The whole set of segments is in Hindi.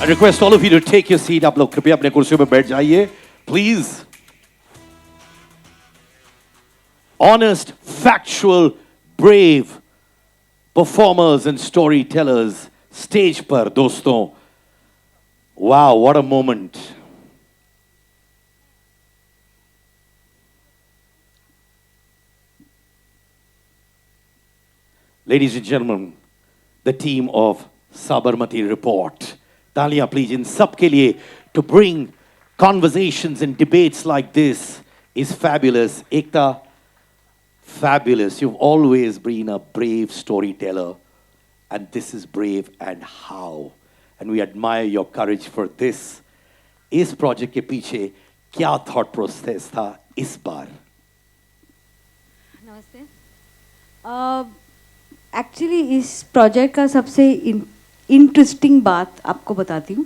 I request all of you to take your seat. आप लोग कृपया अपने कुर्सियों पर बैठ जाइए, please. Honest, factual, brave performers and storytellers stage पर दोस्तों. Wow, what a moment. Ladies and gentlemen, the team of Sabarmati Report. Talia, please, in सबके लिए to bring conversations and debates like this is fabulous. Ekta, fabulous. You've always been a brave storyteller, and this is brave and how. And we admire your courage for this. इस project के पीछे क्या thought process था इस बार? नमस्ते. एक्चुअली इस प्रोजेक्ट का सबसे इंटरेस्टिंग बात आपको बताती हूँ.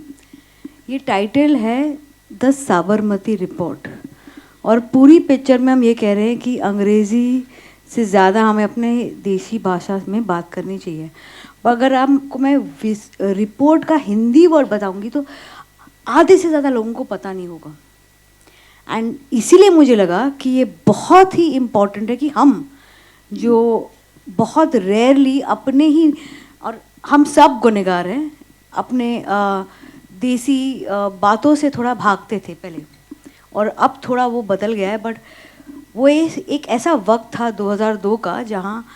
ये टाइटल है द साबरमती रिपोर्ट और पूरी पिक्चर में हम ये कह रहे हैं कि अंग्रेज़ी से ज़्यादा हमें अपने देशी भाषा में बात करनी चाहिए. अगर आपको मैं रिपोर्ट का हिंदी वर्ड बताऊंगी तो आधे से ज़्यादा लोगों को पता नहीं होगा. एंड इसीलिए मुझे लगा कि ये बहुत ही इम्पॉर्टेंट है कि हम जो बहुत रेयरली अपने ही, और हम सब गुनहगार हैं, अपने देसी बातों से थोड़ा भागते थे पहले और अब थोड़ा वो बदल गया है. बट वो एक ऐसा वक्त था 2002 का जहाँ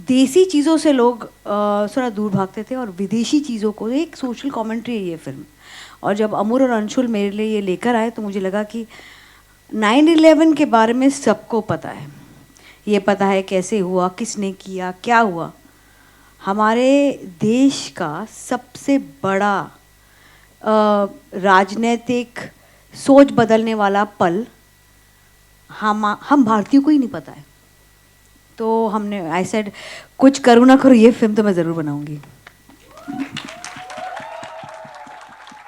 देसी चीज़ों से लोग थोड़ा दूर भागते थे और विदेशी चीज़ों को, एक सोशल कमेंट्री है ये फिल्म. और जब अमूर और अंशुल मेरे लिए ये लेकर आए तो मुझे लगा कि 9/11 के बारे में सबको पता है. ये पता है कैसे हुआ, किसने किया, क्या हुआ. हमारे देश का सबसे बड़ा राजनीतिक सोच बदलने वाला पल हम भारतीयों को ही नहीं पता है. तो हमने आई सेड कुछ करूँ ना करूँ ये फिल्म तो मैं ज़रूर बनाऊंगी.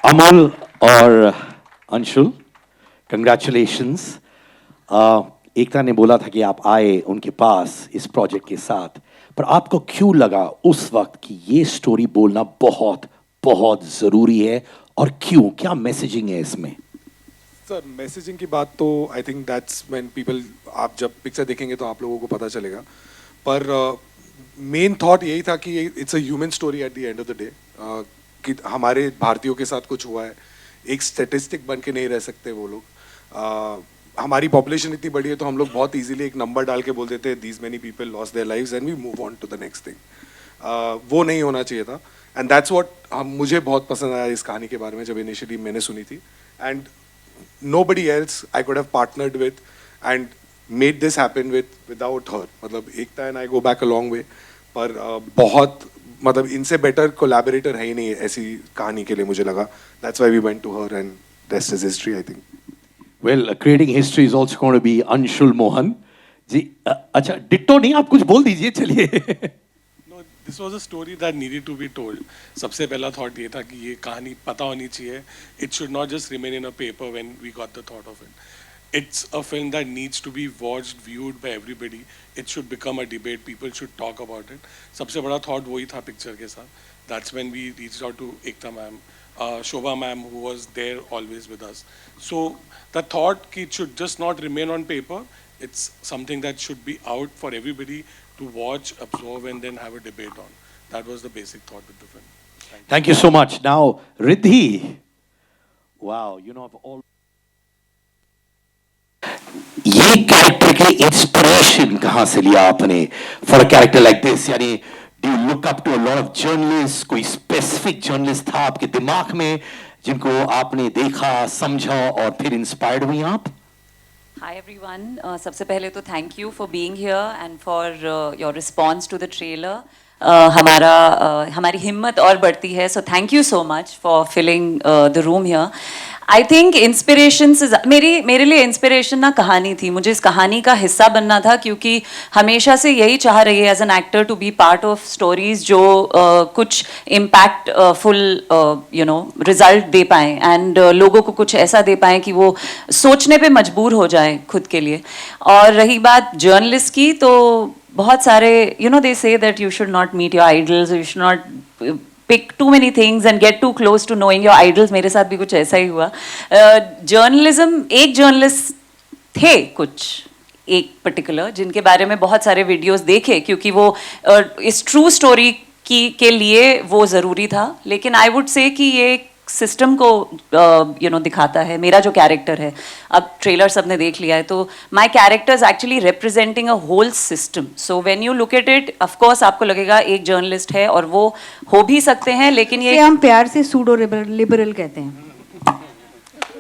अमल और अंशुल, कंग्रेचुलेशंस. एकता ने बोला था कि आप आए उनके पास इस प्रोजेक्ट के साथ, पर आपको क्यों लगा उस वक्त कि ये स्टोरी बोलना बहुत बहुत ज़रूरी है, और क्यों, क्या मैसेजिंग है इसमें? सर, मैसेजिंग की बात तो I think that's when people, आप जब पिक्चर देखेंगे तो आप लोगों को पता चलेगा. पर मेन थॉट यही था कि it's a human story at the end of the day. कि हमारे भारतीयों के साथ कुछ हुआ है. एक स्टैटिस्टिक बन के नहीं रह सकते वो लोग. हमारी पॉपुलेशन इतनी बड़ी है तो हम लोग बहुत इजीली एक नंबर डाल के बोल देते हैं these many people lost their lives and we move on to the next thing. वो नहीं होना चाहिए था. एंड दैट्स व्हाट मुझे बहुत पसंद आया इस कहानी के बारे में जब इनिशियली मैंने सुनी थी. And nobody else I could have partnered with and made this happen without her. मतलब एकता and I go back a long way. पर बहुत मतलब इनसे बेटर कोलैबोरेटर है ही नहीं ऐसी कहानी के लिए मुझे लगा. That's why we went to her and rest is history, I think. Well, creating history is also going to be Anshul Mohan जी. अच्छा, डिट्टो नहीं, आप कुछ बोल दीजिए. चलिए. No, this was a story that needed to be told. सबसे पहला thought ये था कि ये कहानी पता होनी चाहिए. It should not just remain in a paper when we got the thought of it. It's a film that needs to be watched, viewed by everybody. It should become a debate. People should talk about it. सबसे बड़ा thought वही था picture के साथ. That's when we reached out to Ekta ma'am, Shobha ma'am, who was there always with us. So the thought कि it should just not remain on paper. It's something that should be out for everybody to watch, absorb, and then have a debate on. That was the basic thought with the film. Thank you so much. Now, Riddhi. Wow, you know, of all. ये कैरेक्टर के इंस्पिरेशन कहाँ से लिया आपने for a character like this? यानी do you look up to a lot of journalist? कोई स्पेसिफिक जर्नलिस्ट था आपके दिमाग में जिनको आपने देखा, समझा और फिर इंस्पायर्ड हुई आप? Hi everyone. सबसे पहले तो thank you for being here and for your response to the trailer. हमारी हिम्मत और बढ़ती है. So thank you so much for filling the room here. I think inspiration से मेरे लिए इंस्पिरेशन ना कहानी थी. मुझे इस कहानी का हिस्सा बनना था क्योंकि हमेशा से यही चाह रही है as an actor to be part of stories जो कुछ इम्पैक्ट फुल रिजल्ट दे पाएँ एंड लोगों को कुछ ऐसा दे पाएँ कि वो सोचने पे मजबूर हो जाएं खुद के लिए. और रही बात जर्नलिस्ट की, तो बहुत सारे they say that you should not meet your idols, you should not pick too many things and get too close to knowing your idols. मेरे साथ भी कुछ ऐसा ही हुआ. Journalism, एक journalist थे कुछ एक पर्टिकुलर जिनके बारे में बहुत सारे वीडियोस देखे क्योंकि वो इस ट्रू स्टोरी के लिए वो ज़रूरी था. लेकिन आई वुड से कि ये सिस्टम को दिखाता है. मेरा जो कैरेक्टर है, अब ट्रेलर सबने देख लिया है, तो my character is actually representing a whole system. So when you look at it, of course आपको लगेगा एक जर्नलिस्ट है और वो हो भी सकते हैं, लेकिन ये हम प्यार से सूडो लिबरल कहते हैं.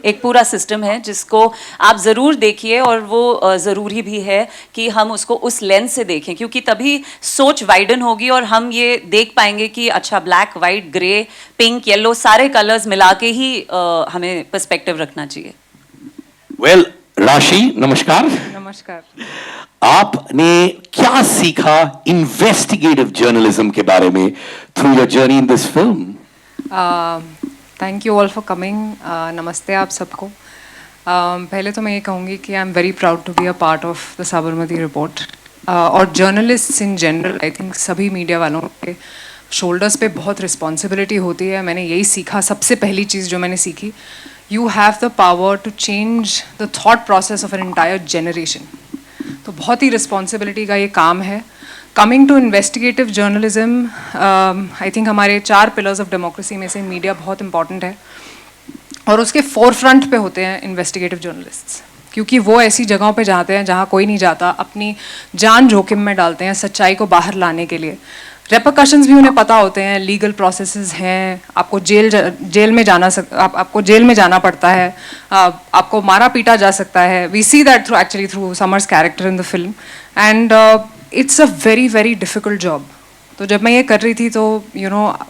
एक पूरा सिस्टम है जिसको आप ज़रूर देखिए और वो ज़रूरी भी है कि हम उसको उस लेंस से देखें क्योंकि तभी सोच वाइडन होगी और हम ये देख पाएंगे कि अच्छा black white grey pink yellow सारे कलर्स मिला के ही हमें पर्सपेक्टिव रखना चाहिए. वेल राशि, नमस्कार. नमस्कार. आपने क्या सीखा इन्वेस्टिगेटिव जर्नलिज्म के बारे में through your journey in this film? Thank you all for coming. नमस्ते आप सबको. पहले तो मैं ये कहूँगी कि I am very proud to be a part of the Sabarmati report. और journalists in general, I think सभी मीडिया वालों के शोल्डर्स पे बहुत रिस्पॉन्सिबिलिटी होती है. मैंने यही सीखा. सबसे पहली चीज़ जो मैंने सीखी, you have the power to change the thought process of an entire generation. तो बहुत ही रिस्पॉन्सिबिलिटी का ये काम है. Coming to investigative journalism, I think हमारे 4 पिलर्स ऑफ डेमोक्रेसी में से मीडिया बहुत इंपॉर्टेंट है और उसके फोर फ्रंट पे होते हैं इन्वेस्टिगेटिव जर्नलिस्ट्स क्योंकि वो ऐसी जगहों पे जाते हैं जहाँ कोई नहीं जाता, अपनी जान जोखिम में डालते हैं सच्चाई को बाहर लाने के लिए. रेपरकशंस भी उन्हें पता होते हैं, लीगल प्रोसेसेस हैं, आपको जेल में आपको जेल में जाना पड़ता है, आपको मारा पीटा जा सकता है. We see that through Samar's character in the film and it's a very very difficult job. तो जब मैं ये कर रही थी तो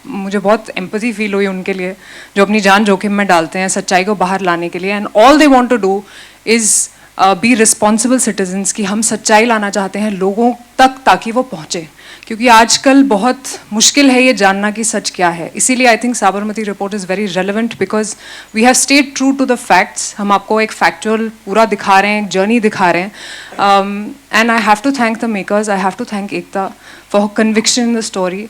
मुझे बहुत एम्पैथी फील हुई उनके लिए जो अपनी जान जोखिम में डालते हैं सच्चाई को बाहर लाने के लिए. And all they want to do is be responsible citizens कि हम सच्चाई लाना चाहते हैं लोगों तक ताकि वो पहुँचे क्योंकि आजकल बहुत मुश्किल है ये जानना कि सच क्या है. इसीलिए I think Sabarmati Report is very relevant because we have stayed true to the facts. हम आपको एक फैक्चुअल पूरा दिखा रहे हैं, एक जर्नी दिखा रहे हैं. And I have to thank the makers, I have to thank Ekta for her conviction in the story,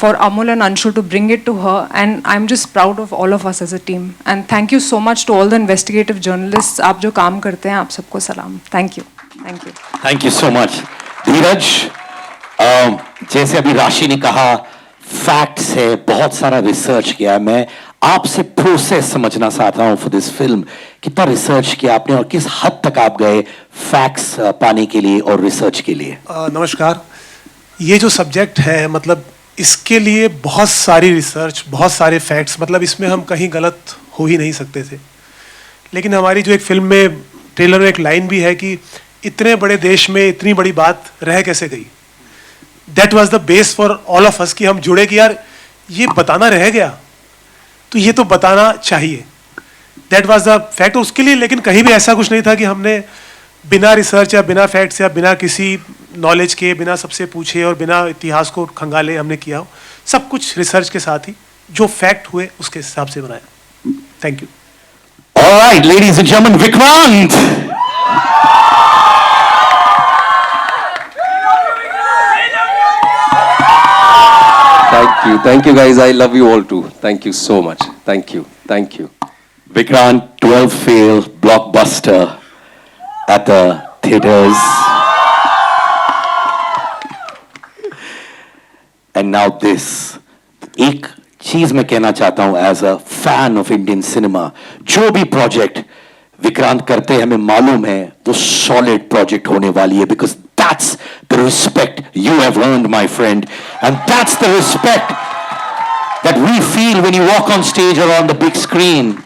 for Amul and Anshu to bring it to her, and I'm just proud of all of us as a team. And thank you so much to all the investigative journalists. आप जो काम करते हैं, आप सबको सलाम. Thank you. Thank you. Thank you so much. धीरज, जैसे अभी राशि ने कहा, फैक्ट्स है, बहुत सारा रिसर्च किया. मैं आपसे प्रोसेस समझना चाहता हूँ फॉर दिस फिल्म. कितना रिसर्च किया आपने और किस हद तक आप गए फैक्ट्स पाने के लिए और रिसर्च के लिए? नमस्कार. ये जो सब्जेक्ट है मतलब इसके लिए बहुत सारी रिसर्च, बहुत सारे फैक्ट्स, मतलब इसमें हम कहीं गलत हो ही नहीं सकते थे. लेकिन हमारी जो एक फिल्म में ट्रेलर में एक लाइन भी है कि इतने बड़े देश में इतनी बड़ी बात रह कैसे गई. That was the base for all of us कि हम जुड़े कि यार ये बताना रह गया तो ये तो बताना चाहिए. दैट वाज द फैक्ट उसके लिए. लेकिन कहीं भी ऐसा कुछ नहीं था कि हमने बिना रिसर्च या बिना फैक्ट्स या बिना किसी नॉलेज के, बिना सबसे पूछे और बिना इतिहास को खंगाले हमने किया हो. सब कुछ रिसर्च के साथ ही जो फैक्ट हुए उसके हिसाब से बनाया. Thank you. Alright, ladies and gentlemen, Vikrant. Thank you guys. I love you all too. Thank you so much. Thank you. Vikrant, 12 fail blockbuster at the theaters. And now this. एक चीज मैं कहना चाहता हूं as a fan of Indian cinema, जो भी प्रोजेक्ट विक्रांत करते हैं हमें मालूम है वो सॉलिड प्रोजेक्ट होने वाली है because that's the respect you have earned my friend and that's the respect that we feel when you walk on stage और on the big screen.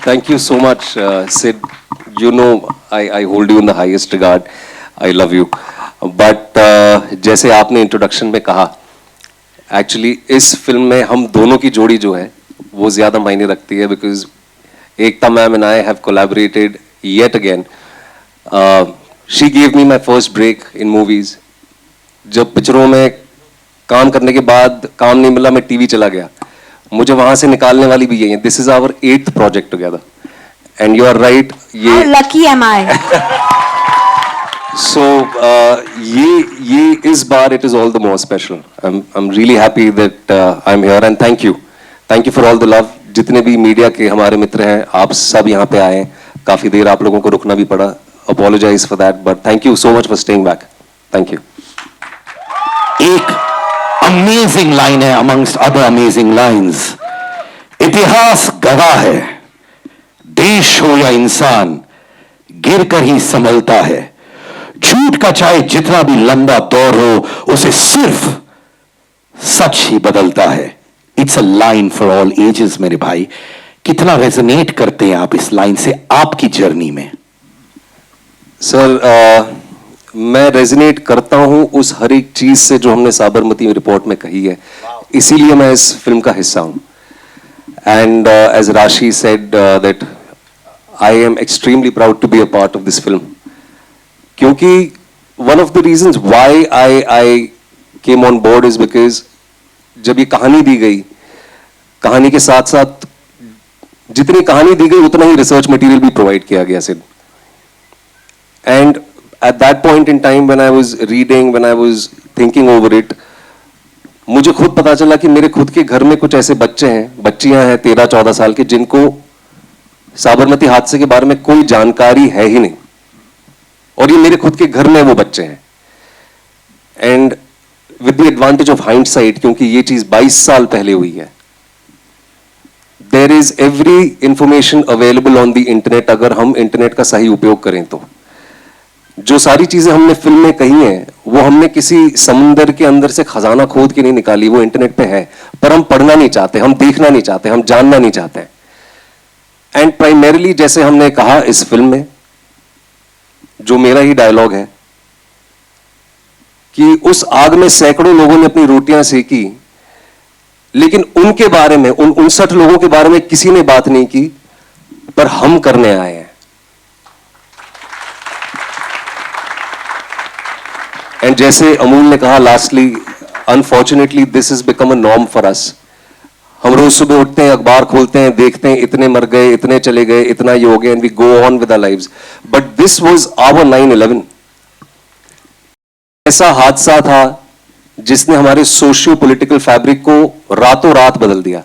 Thank you so much, Sid. You know I hold you in the highest regard. I love you. But जैसे आपने इंट्रोडक्शन में कहा, एक्चुअली इस फिल्म में हम दोनों की जोड़ी जो है वो ज़्यादा मायने रखती है because Ekta ma'am and I have collaborated yet again. She give me my first break in movies. जब पिक्चरों में काम करने के बाद काम नहीं मिला, मैं टीवी चला गया. मुझे वहाँ से निकालने वाली भी यही है. This is our 8th project together and you are right. ये लकी एम आई. So ये इस बार it is all the more special. I'm really happy that I'm here and thank you for all the love. जितने भी मीडिया के हमारे मित्र हैं, आप सब यहाँ पे आए हैं. काफी देर आप लोगों को रुकना भी पड़ा. Apologize for that, but thank you so much for staying back. Thank you. एक अमेजिंग लाइन है amongst other amazing lines. इतिहास गवाह है, देश हो या इंसान गिरकर ही संभलता है. झूठ का चाहे जितना भी लंबा दौर हो, उसे सिर्फ सच ही बदलता है. It's a line for all ages. मेरे भाई, कितना रेजोनेट करते हैं आप इस लाइन से आपकी जर्नी में? सर, मैं रेजोनेट करता हूं उस हर एक चीज से जो हमने साबरमती रिपोर्ट में कही है. इसीलिए मैं इस फिल्म का हिस्सा हूं. And as Rashi said that I am extremely proud to be a part of this film. क्योंकि one of the reasons why I came on board is because जब ये कहानी दी गई, कहानी के साथ साथ जितनी कहानी दी गई उतना ही रिसर्च मटेरियल भी प्रोवाइड किया गया सिर्फ. And at that point in time when I was reading, when I was thinking over it, मुझे खुद पता चला कि मेरे खुद के घर में कुछ ऐसे बच्चे हैं, बच्चियां हैं 13-14 साल के, जिनको साबरमती हादसे के बारे में कोई जानकारी है ही नहीं. और ये मेरे खुद के घर में वो बच्चे हैं. And with the advantage of hindsight, क्योंकि ये चीज 22 साल पहले हुई है, there is every information available on the internet. अगर हम इंटरनेट का सही उपयोग करें तो जो सारी चीजें हमने फिल्म में कही हैं, वो हमने किसी समुंदर के अंदर से खजाना खोद के नहीं निकाली. वो इंटरनेट पे है, पर हम पढ़ना नहीं चाहते, हम देखना नहीं चाहते, हम जानना नहीं चाहते. एंड प्राइमरीली, जैसे हमने कहा इस फिल्म में, जो मेरा ही डायलॉग है कि उस आग में सैकड़ों लोगों ने अपनी रोटियां सेकी, लेकिन उनके बारे में, उन 59 लोगों के बारे में किसी ने बात नहीं की, पर हम करने आए हैं. एंड जैसे अमूल ने कहा lastly, unfortunately this is become a norm for us. हम रोज सुबह उठते हैं, अखबार खोलते हैं, देखते हैं इतने मर गए, इतने चले गए, इतना ये हो गया, and we go on with our lives. But this was our 9/11. ऐसा हादसा था जिसने हमारे सोशियो पॉलिटिकल फैब्रिक को रातों रात बदल दिया.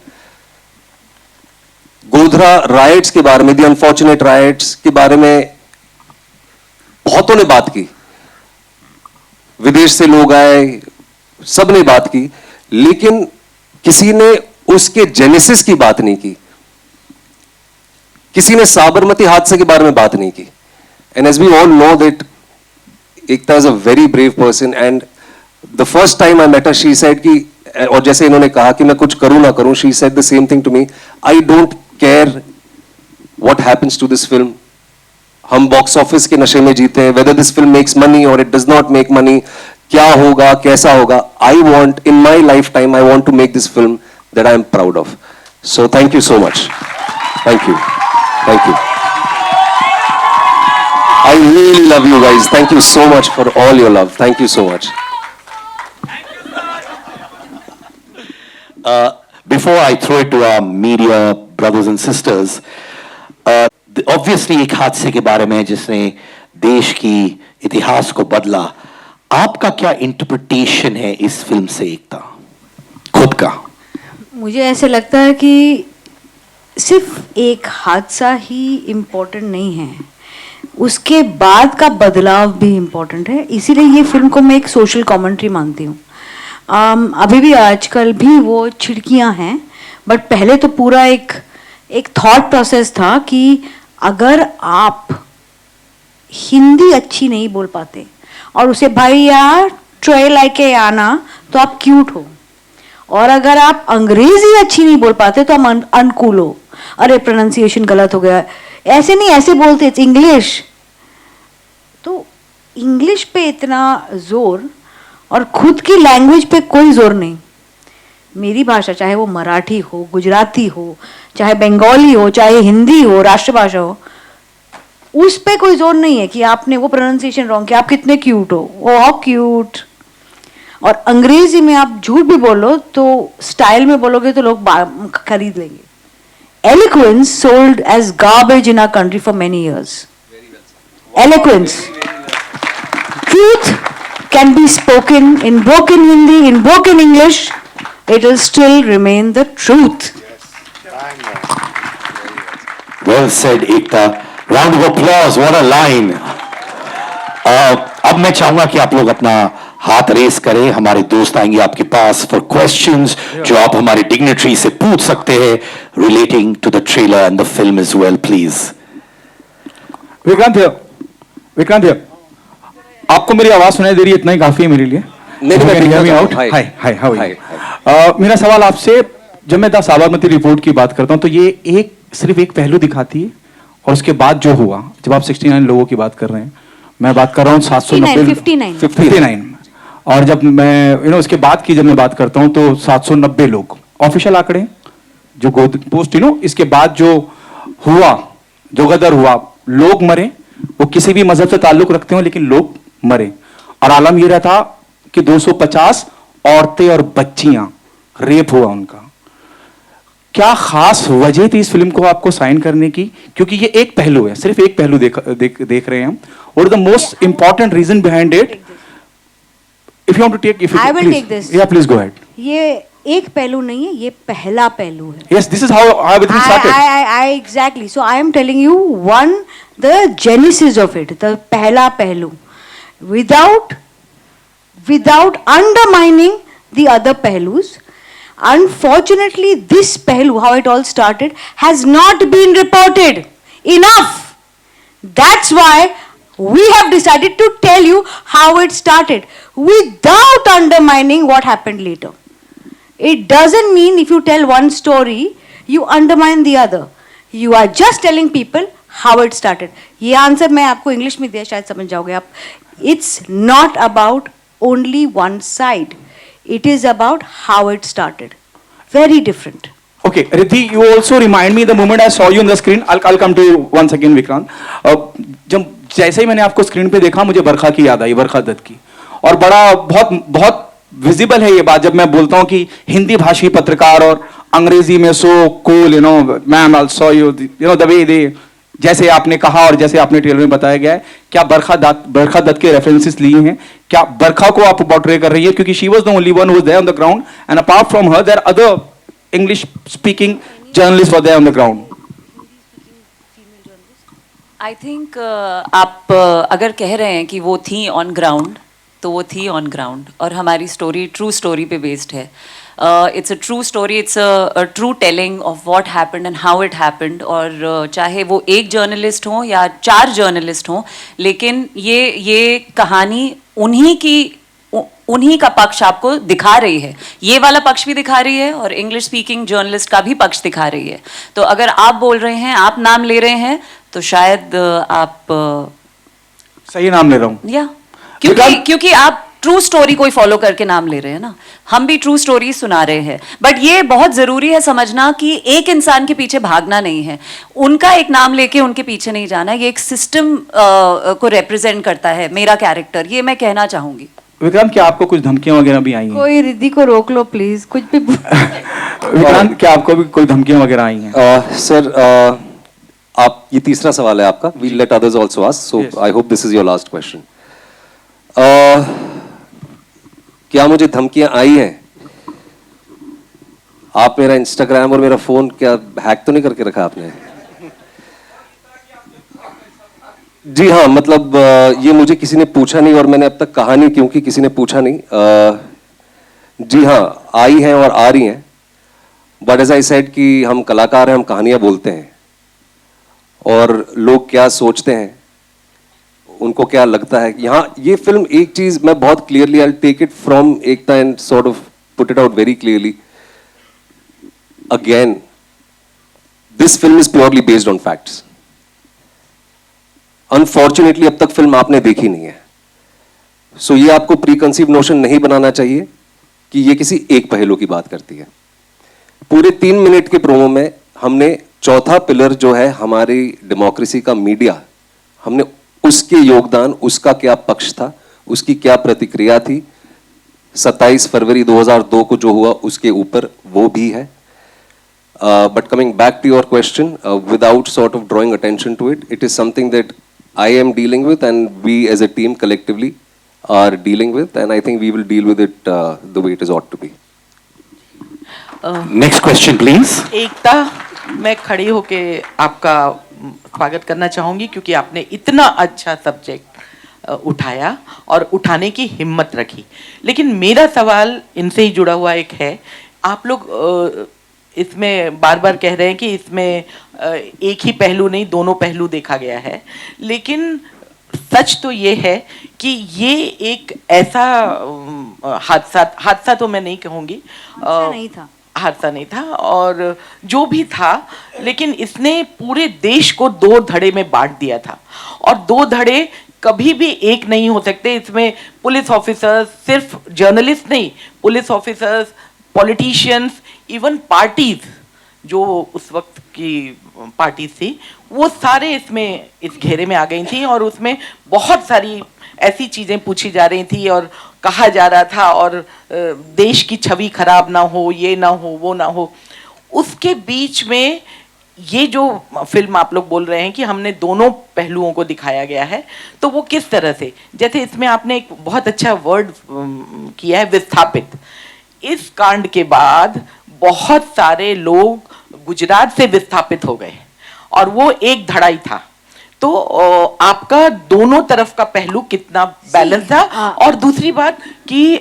गोधरा राइट्स के बारे में, द अनफॉर्चुनेट राइट्स के बारे में बहुतों ने बात की, विदेश से लोग आए, सबने बात की, लेकिन किसी ने उसके जेनेसिस की बात नहीं की. किसी ने साबरमती हादसे के बारे में बात नहीं की. And as we all know that Ekta is a very brave person. And the first time I met her, she said कि, और जैसे इन्होंने कहा कि मैं कुछ करूं ना करूं, she said the same thing to me. I don't care what happens to this film. हम बॉक्स ऑफिस के नशे में जीते हैं, whether this film makes money और it does not make money, क्या होगा, कैसा होगा. I want in my lifetime, I want to make this film that I am proud of. So thank you so much. Thank you. Thank you. I really love you guys. Thank you so much for all your love. Thank you so much. Before I throw it to our media brothers and sisters, obviously एक हादसे के बारे में जिसने देश की इतिहास को बदला, आपका क्या इंटरप्रिटेशन है इस फिल्म से एकता, खुद का? मुझे ऐसे लगता है कि सिर्फ एक हादसा ही इम्पोर्टेंट नहीं है, उसके बाद का बदलाव भी इम्पोर्टेंट है. इसीलिए ये फिल्म को मैं एक सोशल कमेंट्री मानती हूँ. अभी भी आजकल भी वो छिड़कियाँ हैं, बट पहले तो पूरा एक थॉट प्रोसेस था कि अगर आप हिंदी अच्छी नहीं बोल पाते और उसे भाई यार ट्रे लेके आना तो आप क्यूट हो, और अगर आप अंग्रेजी अच्छी नहीं बोल पाते तो हम अनकूल हो, अरे प्रोनाउंसिएशन गलत हो गया, ऐसे नहीं ऐसे बोलते, इट्स इंग्लिश. तो इंग्लिश पे इतना जोर और खुद की लैंग्वेज पे कोई जोर नहीं. मेरी भाषा, चाहे वो मराठी हो, गुजराती हो, चाहे बंगाली हो, चाहे हिंदी हो, राष्ट्रभाषा हो, उस पे कोई जोर नहीं है कि आपने वो प्रोनाउंसिएशन रॉन्ग किया, आप कितने क्यूट हो, वो हाउ क्यूट. और अंग्रेजी में आप झूठ भी बोलो तो स्टाइल में बोलोगे तो लोग खरीद लेंगे. Eloquence sold as garbage in our country for many years. Eloquence truth can be spoken in broken Hindi, in broken English, it will still remain the truth. Well said, Ekta. Round of applause. What a line. अब मैं चाहूंगा कि आप लोग अपना हाथ रेस करें. हमारे दोस्त आएंगे आपके पास फॉर क्वेश्चंस जो आप हमारे डिग्नेटरी से पूछ सकते हैं relating to the trailer and the film as well. Please. Vikrant here. Vikrant here. आपको मेरी आवाज सुनाई दे रही है, इतना ही काफी है मेरे लिए. नहीं, मैं Can you hear me देखना out? चाहूँ. Hi, hi, how are Hi, you? मेरा सवाल आपसे, जब मैं द साबरमती रिपोर्ट की बात करता हूँ तो ये सिर्फ एक पहलू दिखाती है और उसके बाद जो हुआ, जब आप 69 लोगों की बात कर रहे हैं, मैं बात कर रहा हूँ 790 59, और जब मैं उसके बाद की जब मैं बात करता हूँ तो 790 लोग ऑफिशियल आंकड़े हैं, जो पोस्ट इसके बाद जो हुआ, जो गदर हुआ, लोग मरे, वो किसी भी मजहब से ताल्लुक रखते हो लेकिन लोग मरे, और आलम ये रहता कि 250 औरतें और बच्चियां रेप हुआ उनका. क्या खास वजह थी इस फिल्म को आपको साइन करने की? क्योंकि ये एक पहलू है, सिर्फ एक पहलू देख रहे हैं हम, और the most important reason behind it, if you want to take, I will take this. या प्लीज गो अहेड. ये एक पहलू नहीं है, ये पहला पहलू है. Yes, this is how everything started. I exactly. So I am telling you one, the genesis of it, the पहला पहलू, without undermining the other pehlus. Unfortunately, this pehlu, how it all started, has not been reported enough. That's why we have decided to tell you how it started without undermining what happened later. It doesn't mean if you tell one story, you undermine the other. You are just telling people how it started. ये आंसर मैं आपको इंग्लिश में दिया, शायद समझ जाओगे आप. It's not about only one side. It is about how it started. Very different. Okay, Riddhi, you also remind me the moment I saw you on the screen. I'll come to you once again, Vikrant. जब जैसे ही मैंने आपको स्क्रीन पे देखा, मुझे बरखा की याद आई, बरखा दत्त की, और बहुत विजिबल है ये बात जब मैं बोलता हूँ कि हिंदी भाषी पत्रकार और अंग्रेजी में so cool, ma'am I saw you, the way they, जैसे आपने कहा और जैसे आपने ट्रेलर में बताया गया है, क्या बरखा दत्त के रेफरेंसेस लिए हैं? क्या बरखा को आप पोर्ट्रे कर रही है? क्योंकि she was the only one who was there on the ground, and apart from her their other English speaking journalist were there on the ground. I think आप अगर कह रहे हैं कि वो थी ऑन ग्राउंड, तो वो थी ऑन ग्राउंड, और हमारी स्टोरी ट्रू स्टोरी पे बेस्ड है. It's a true story, it's a true telling of what happened and how it happened. और चाहे वो एक जर्नलिस्ट हो या 4 जर्नलिस्ट हों, लेकिन ये कहानी उन्हीं का पक्ष आपको दिखा रही है. ये वाला पक्ष भी दिखा रही है और इंग्लिश स्पीकिंग जर्नलिस्ट का भी पक्ष दिखा रही है. तो अगर आप बोल रहे हैं, आप नाम ले रहे हैं, तो शायद आप सही नाम ले रहा हूँ, या क्योंकि आप ट्रू स्टोरी कोई फॉलो करके नाम ले रहे हैं ना. हम भी ट्रू स्टोरी सुना रहे हैं, बट ये बहुत जरूरी है समझना कि एक इंसान के पीछे भागना नहीं है, उनका एक नाम लेके उनके पीछे नहीं जाना. ये एक सिस्टम को रिप्रेजेंट करता है मेरा कैरेक्टर, ये मैं कहना चाहूंगी. विक्रांत, क्या आपको कुछ धमकियां वगैरह भी आई हैं? कोई रिद्धि को रोक लो प्लीज, कुछ भी. विक्रांत, क्या आपको भी कोई धमकियां वगैरह आई हैं? सर, आप, ये तीसरा सवाल है आपका. We'll let others also ask, so I hope this is your last question. क्या मुझे धमकियां आई हैं? आप मेरा इंस्टाग्राम और मेरा फोन क्या हैक तो नहीं करके रखा आपने? जी हाँ, मतलब ये मुझे किसी ने पूछा नहीं और मैंने अब तक कहा नहीं क्योंकि किसी ने पूछा नहीं. जी हाँ, आई हैं और आ रही हैं, बट एज आई सेड कि हम कलाकार हैं, हम कहानियां बोलते हैं, और लोग क्या सोचते हैं, उनको क्या लगता है. यहाँ ये फिल्म, एक चीज मैं बहुत clearly, I take it from Ekta and sort of put it out very clearly again, this film is purely based on facts. Unfortunately अब तक फिल्म आपने देखी नहीं है, सो ये आपको प्री कंसीव नोशन नहीं बनाना चाहिए कि ये किसी एक पहलू की बात करती है. पूरे 3 मिनट के प्रोमो में हमने चौथा पिलर जो है हमारी डेमोक्रेसी का, मीडिया, हमने उसके योगदान, उसका क्या पक्ष था, उसकी क्या प्रतिक्रिया थी, 27 फरवरी 2002 को जो हुआ उसके ऊपर वो भी है. But coming back to your question, without sort of drawing attention to it, it is something that I am dealing with, and we as a team collectively are dealing with, and I think we will deal with it the way it is ought to be. Next question, please. एकता, मैं खड़ी होके आपका स्वागत करना चाहूँगी क्योंकि आपने इतना अच्छा सब्जेक्ट उठाया और उठाने की हिम्मत रखी। लेकिन मेरा सवाल इनसे ही जुड़ा हुआ एक है, आप लोग इसमें बार बार कह रहे हैं कि इसमें एक ही पहलू नहीं, दोनों पहलू देखा गया है, लेकिन सच तो ये है कि ये एक ऐसा हादसा तो मैं नहीं कहूँगी, हादसा नहीं था और जो भी था, लेकिन इसने पूरे देश को दो धड़े में बांट दिया था और दो धड़े कभी भी एक नहीं हो सकते। इसमें पुलिस ऑफिसर्स, सिर्फ जर्नलिस्ट नहीं, police officers, politicians, even parties जो उस वक्त की पार्टी थी, वो सारे इसमें इस घेरे में आ गई थी और उसमें बहुत सारी ऐसी चीज़ें पूछी जा रही थी और कहा जा रहा था और देश की छवि खराब ना हो, ये ना हो, वो ना हो। उसके बीच में ये जो फिल्म आप लोग बोल रहे हैं कि हमने दोनों पहलुओं को दिखाया गया है, तो वो किस तरह से, जैसे इसमें आपने एक बहुत अच्छा वर्ड किया है, विस्थापित। इस कांड के बाद बहुत सारे लोग गुजरात से विस्थापित हो गए और वो एक धड़ा ही था। तो आपका दोनों तरफ का पहलू कितना बैलेंस था, और दूसरी बात कि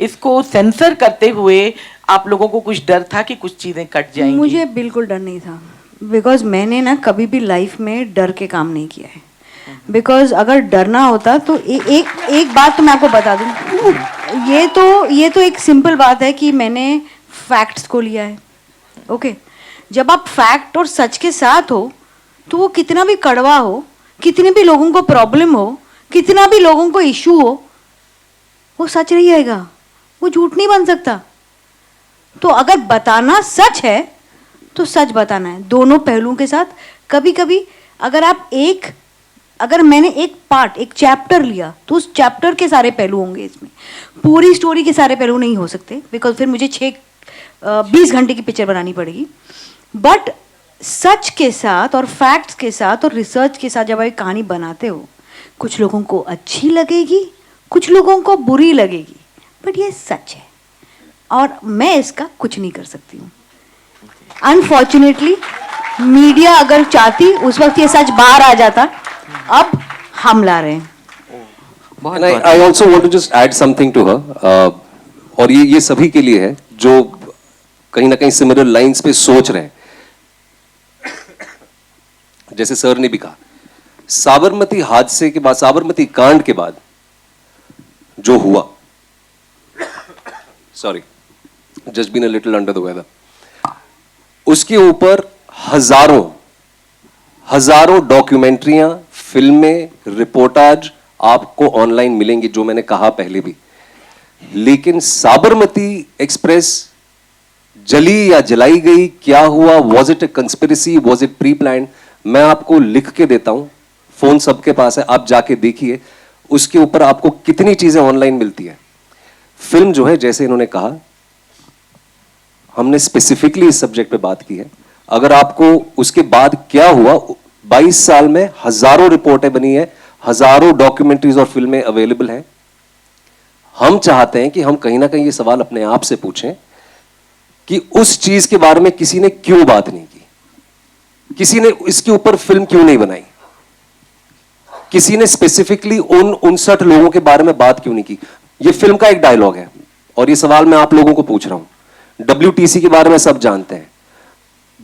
इसको सेंसर करते हुए आप लोगों को कुछ डर था कि कुछ चीजें कट जाएंगी? मुझे बिल्कुल डर नहीं था, बिकॉज मैंने ना कभी भी लाइफ में डर के काम नहीं किया है। बिकॉज अगर डरना होता तो एक बात तो मैं आपको बता दूं, ये तो एक सिंपल बात है कि मैंने फैक्ट्स को लिया है। ओके, जब आप फैक्ट और सच के साथ हो तो वो कितना भी कड़वा हो, कितने भी लोगों को प्रॉब्लम हो, कितना भी लोगों को इशू हो, वो सच नहीं आएगा, वो झूठ नहीं बन सकता। तो अगर बताना सच है तो सच बताना है, दोनों पहलुओं के साथ। कभी कभी अगर मैंने एक पार्ट, एक चैप्टर लिया तो उस चैप्टर के सारे पहलू होंगे इसमें, पूरी स्टोरी के सारे पहलू नहीं हो सकते, बिकॉज फिर मुझे 20 घंटे की पिक्चर बनानी पड़ेगी। बट सच के साथ और फैक्ट्स के साथ और रिसर्च के साथ जब आप कहानी बनाते हो, कुछ लोगों को अच्छी लगेगी, कुछ लोगों को बुरी लगेगी, बट ये सच है और मैं इसका कुछ नहीं कर सकती हूँ। अनफॉर्चुनेटली मीडिया अगर चाहती उस वक्त ये सच बाहर आ जाता, अब हम ला रहे हैं। And I also want to just add something to her, और ये सभी के लिए है जो कहीं ना कहीं सिमिलर लाइंस पे सोच रहे हैं। जैसे सर ने भी कहा, साबरमती हादसे के बाद, साबरमती कांड के बाद जो हुआ, sorry, just been a little under the weather, उसके ऊपर हजारों डॉक्यूमेंट्रियां, फिल्में, रिपोर्टाज आपको ऑनलाइन मिलेंगी, जो मैंने कहा पहले भी। लेकिन साबरमती एक्सप्रेस जली या जलाई गई, क्या हुआ, was it A conspiracy, was it pre planned, मैं आपको लिख के देता हूं, फोन सबके पास है, आप जाके देखिए, उसके ऊपर आपको कितनी चीजें ऑनलाइन मिलती है। फिल्म जो है, जैसे इन्होंने कहा, हमने स्पेसिफिकली इस सब्जेक्ट पे बात की है। अगर आपको उसके बाद क्या हुआ, 22 साल में हजारों रिपोर्टें बनी है, हजारों डॉक्यूमेंट्रीज और फिल्में अवेलेबल हैं। हम चाहते हैं कि हम कहीं ना कहीं ये सवाल अपने आप से पूछें कि उस चीज के बारे में किसी ने क्यों बात नहीं की, किसी ने इसके ऊपर फिल्म क्यों नहीं बनाई, किसी ने स्पेसिफिकली उन 59 लोगों के बारे में बात क्यों नहीं की। ये फिल्म का एक डायलॉग है और ये सवाल मैं आप लोगों को पूछ रहा हूं। WTC के बारे में सब जानते हैं,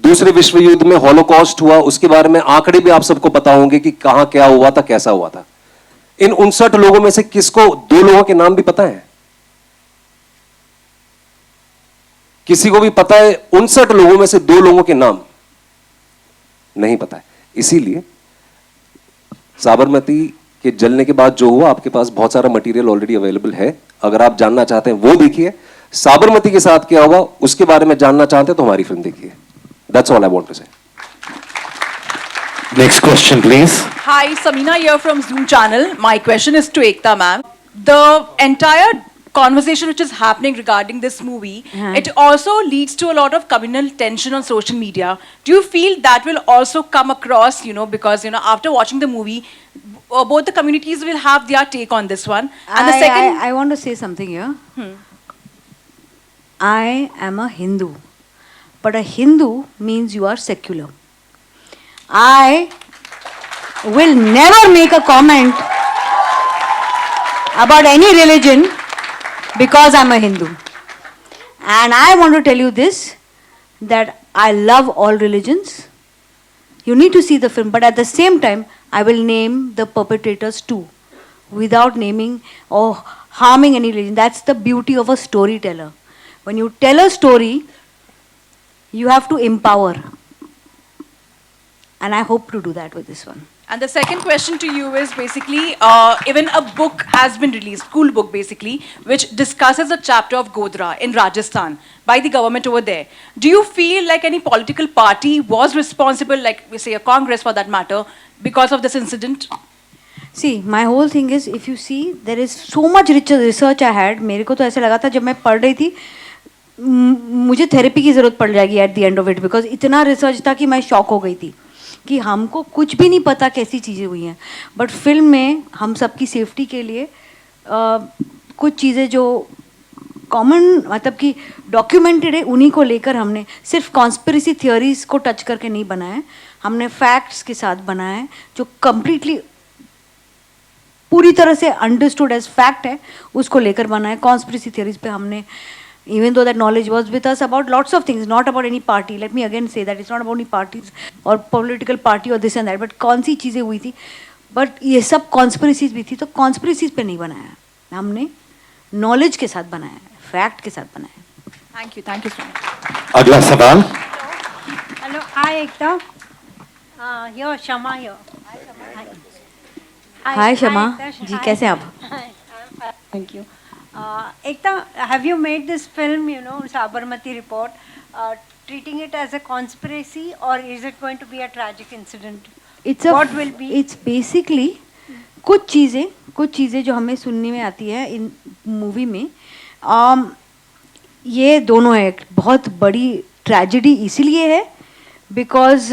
दूसरे विश्व युद्ध में हॉलोकॉस्ट हुआ, उसके बारे में आंकड़े भी आप सबको पता होंगे कि कहां क्या हुआ था, कैसा हुआ था। इन 59 लोगों में से किसको 2 लोगों के नाम भी पता है? किसी को भी पता है 59 लोगों में से 2 लोगों के नाम नहीं पता है। इसीलिए साबरमती के जलने के बाद जो हुआ, आपके पास बहुत सारा मटेरियल ऑलरेडी अवेलेबल है, अगर आप जानना चाहते हैं वो देखिए। साबरमती के साथ क्या हुआ उसके बारे में जानना चाहते हैं तो हमारी फिल्म देखिए। That's all I want to say. Next question, please. Hi, Samina here from Zoom channel. My question is to Ekta ma'am. The entire conversation which is happening regarding this movie, it also leads to a lot of communal tension on social media. Do you feel that will also come across, because, after watching the movie, both the communities will have their take on this one. And the second, I want to say something here. I am a Hindu, but a Hindu means you are secular. I will never make a comment about any religion because I'm a Hindu. And I want to tell you this, that I love all religions. You need to see the film, but at the same time, I will name the perpetrators too, without naming or harming any religion. That's the beauty of a storyteller. When you tell a story, you have to empower. And I hope to do that with this one. and the second question to you is basically, even a book has been released, school book basically, which discusses a chapter of Godhra in Rajasthan by the government over there. Do you feel like any political party was responsible, like we say a Congress for that matter, because of this incident? See, my whole thing is, if you see, there is so much research I had. मेरे को तो ऐसे लगा था जब मैं पढ़ रही थी, मुझे थेरेपी की ज़रूरत पड़ जाएगी at the end of it, because इतना रिसर्च था कि मैं शॉक हो गई थी कि हमको कुछ भी नहीं पता कैसी चीज़ें हुई हैं. बट फिल्म में हम सबकी सेफ्टी के लिए कुछ चीज़ें जो कॉमन मतलब कि डॉक्यूमेंटेड है, उन्हीं को लेकर हमने सिर्फ कॉन्स्पिरेसी थियोरीज को टच करके नहीं बनाया है. हमने फैक्ट्स के साथ बनाया है जो कम्प्लीटली पूरी तरह से अंडरस्टूड एज फैक्ट है, उसको लेकर बना है. कॉन्स्पिरेसी थियरीज पे हमने, even though that knowledge was with us about lots of things, not about any party. Let me again say that it's not about any parties or political party or this and that, but कौन सी चीज़ें हुई थी, but ये सब conspiracies भी थी, तो conspiracies पे नहीं बनाया, हमने knowledge के साथ बनाया है, fact के साथ बनाया है. Thank you so much. अगला सवाल. Hello, hi Ekta. Here, Shama here. Hi Shama, जी कैसे आप? Thank you. Ekta, have you made this film, you know, Sabarmati Report, treating it as a conspiracy, or is it going to be a tragic incident? What will be? It's basically कुछ चीज़ें जो हमें सुनने में आती है इन मूवी में, ये दोनों है. बहुत बड़ी ट्रेजेडी इसीलिए है बिकॉज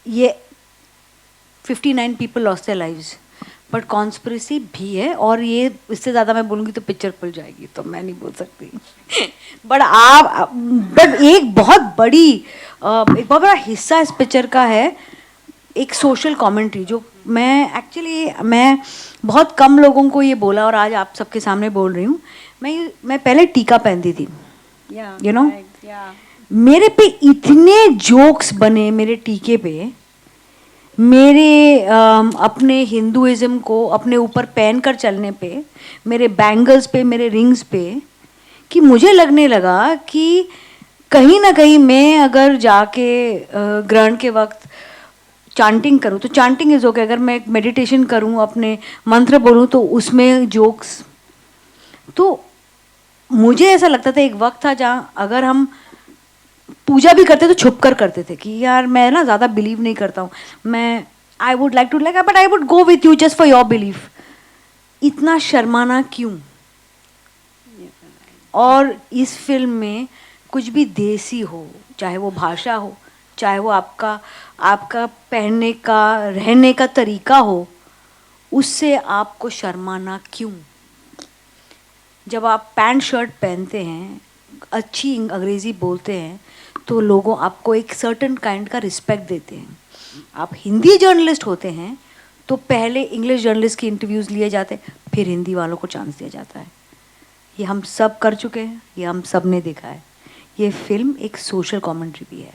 ये 59 people lost their lives, but conspiracy भी है. और ये इससे ज़्यादा मैं बोलूँगी तो पिक्चर खुल जाएगी, तो मैं नहीं बोल सकती. बट एक बहुत बड़ा हिस्सा इस पिक्चर का है एक सोशल कमेंट्री, जो मैं बहुत कम लोगों को ये बोला और आज आप सबके सामने बोल रही हूँ. मैं पहले टीका पहनती थी, यू नो, मेरे पे इतने जोक्स बने मेरे टीके पे, मेरे अपने हिंदुइज्म को अपने ऊपर पहन कर चलने पे, मेरे बैंगल्स पे, मेरे रिंग्स पे, कि मुझे लगने लगा कि कहीं ना कहीं मैं अगर जाके ग्रहण के वक्त चांटिंग करूँ तो चांटिंग इज़ ओके, अगर मैं मेडिटेशन करूँ, अपने मंत्र बोलूँ तो उसमें जोक्स. तो मुझे ऐसा लगता था, एक वक्त था जहाँ अगर हम पूजा भी करते तो छुप कर करते थे कि यार मैं ना ज़्यादा बिलीव नहीं करता हूँ, मैं I would like to but I would go with you just for your belief. इतना शर्माना क्यों? और इस फिल्म में कुछ भी देसी हो, चाहे वो भाषा हो, चाहे वो आपका पहनने का रहने का तरीका हो, उससे आपको शर्माना क्यों? जब आप पैंट शर्ट पहनते हैं, अच्छी अंग्रेज़ी बोलते हैं, तो लोगों आपको एक सर्टन काइंड का रिस्पेक्ट देते हैं. आप हिंदी जर्नलिस्ट होते हैं तो पहले इंग्लिश जर्नलिस्ट की इंटरव्यूज़ लिए जाते, फिर हिंदी वालों को चांस दिया जाता है. ये हम सब कर चुके हैं, ये हम सब ने देखा है. ये फिल्म एक सोशल कमेंट्री भी है.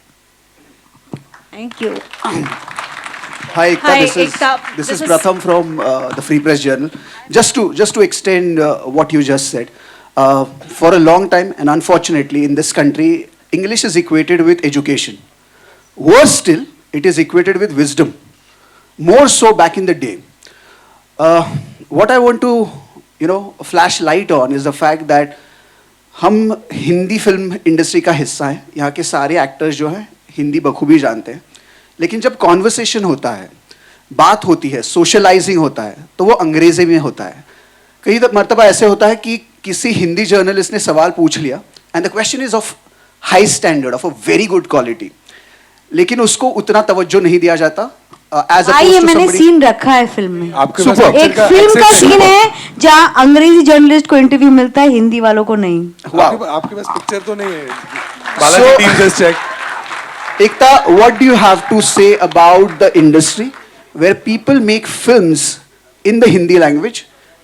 Thank you. Hi, Ekta. This is Pratham from the Free Press Journal. Just to extend what you just said, for a long time, and unfortunately in this country, English is equated with education. Worse still, it is equated with wisdom. More so back in the day. What I want to, flash light on is the fact that हम हिंदी फिल्म इंडस्ट्री का हिस्सा हैं. यहाँ के सारे एक्टर्स जो हैं हिंदी बखूबी जानते हैं. लेकिन जब कॉन्वर्सेशन होता है, बात होती है, सोशलाइजिंग होता है, तो वो अंग्रेजी में होता है. कई मरतबा ऐसे होता है कि किसी हिंदी जर्नलिस्ट ने सवाल पूछ लिया and the question is of high standard, of a very good quality, लेकिन उसको उतना तवज्जो नहीं दिया जाता as भाई ये opposed to मैंने somebody. सीन रखा है फिल्म में। आपके पास Super. picture एक फिल्म का access सीन है? है जहाँ अंग्रेजी जर्नलिस्ट को इंटरव्यू मिलता है, हिंदी वालों को नहीं। Wow. आपके पास पिक्चर तो नहीं है? Balaji So- team just check. Ekta, what do you have to say about the industry where people make films in the Hindi language,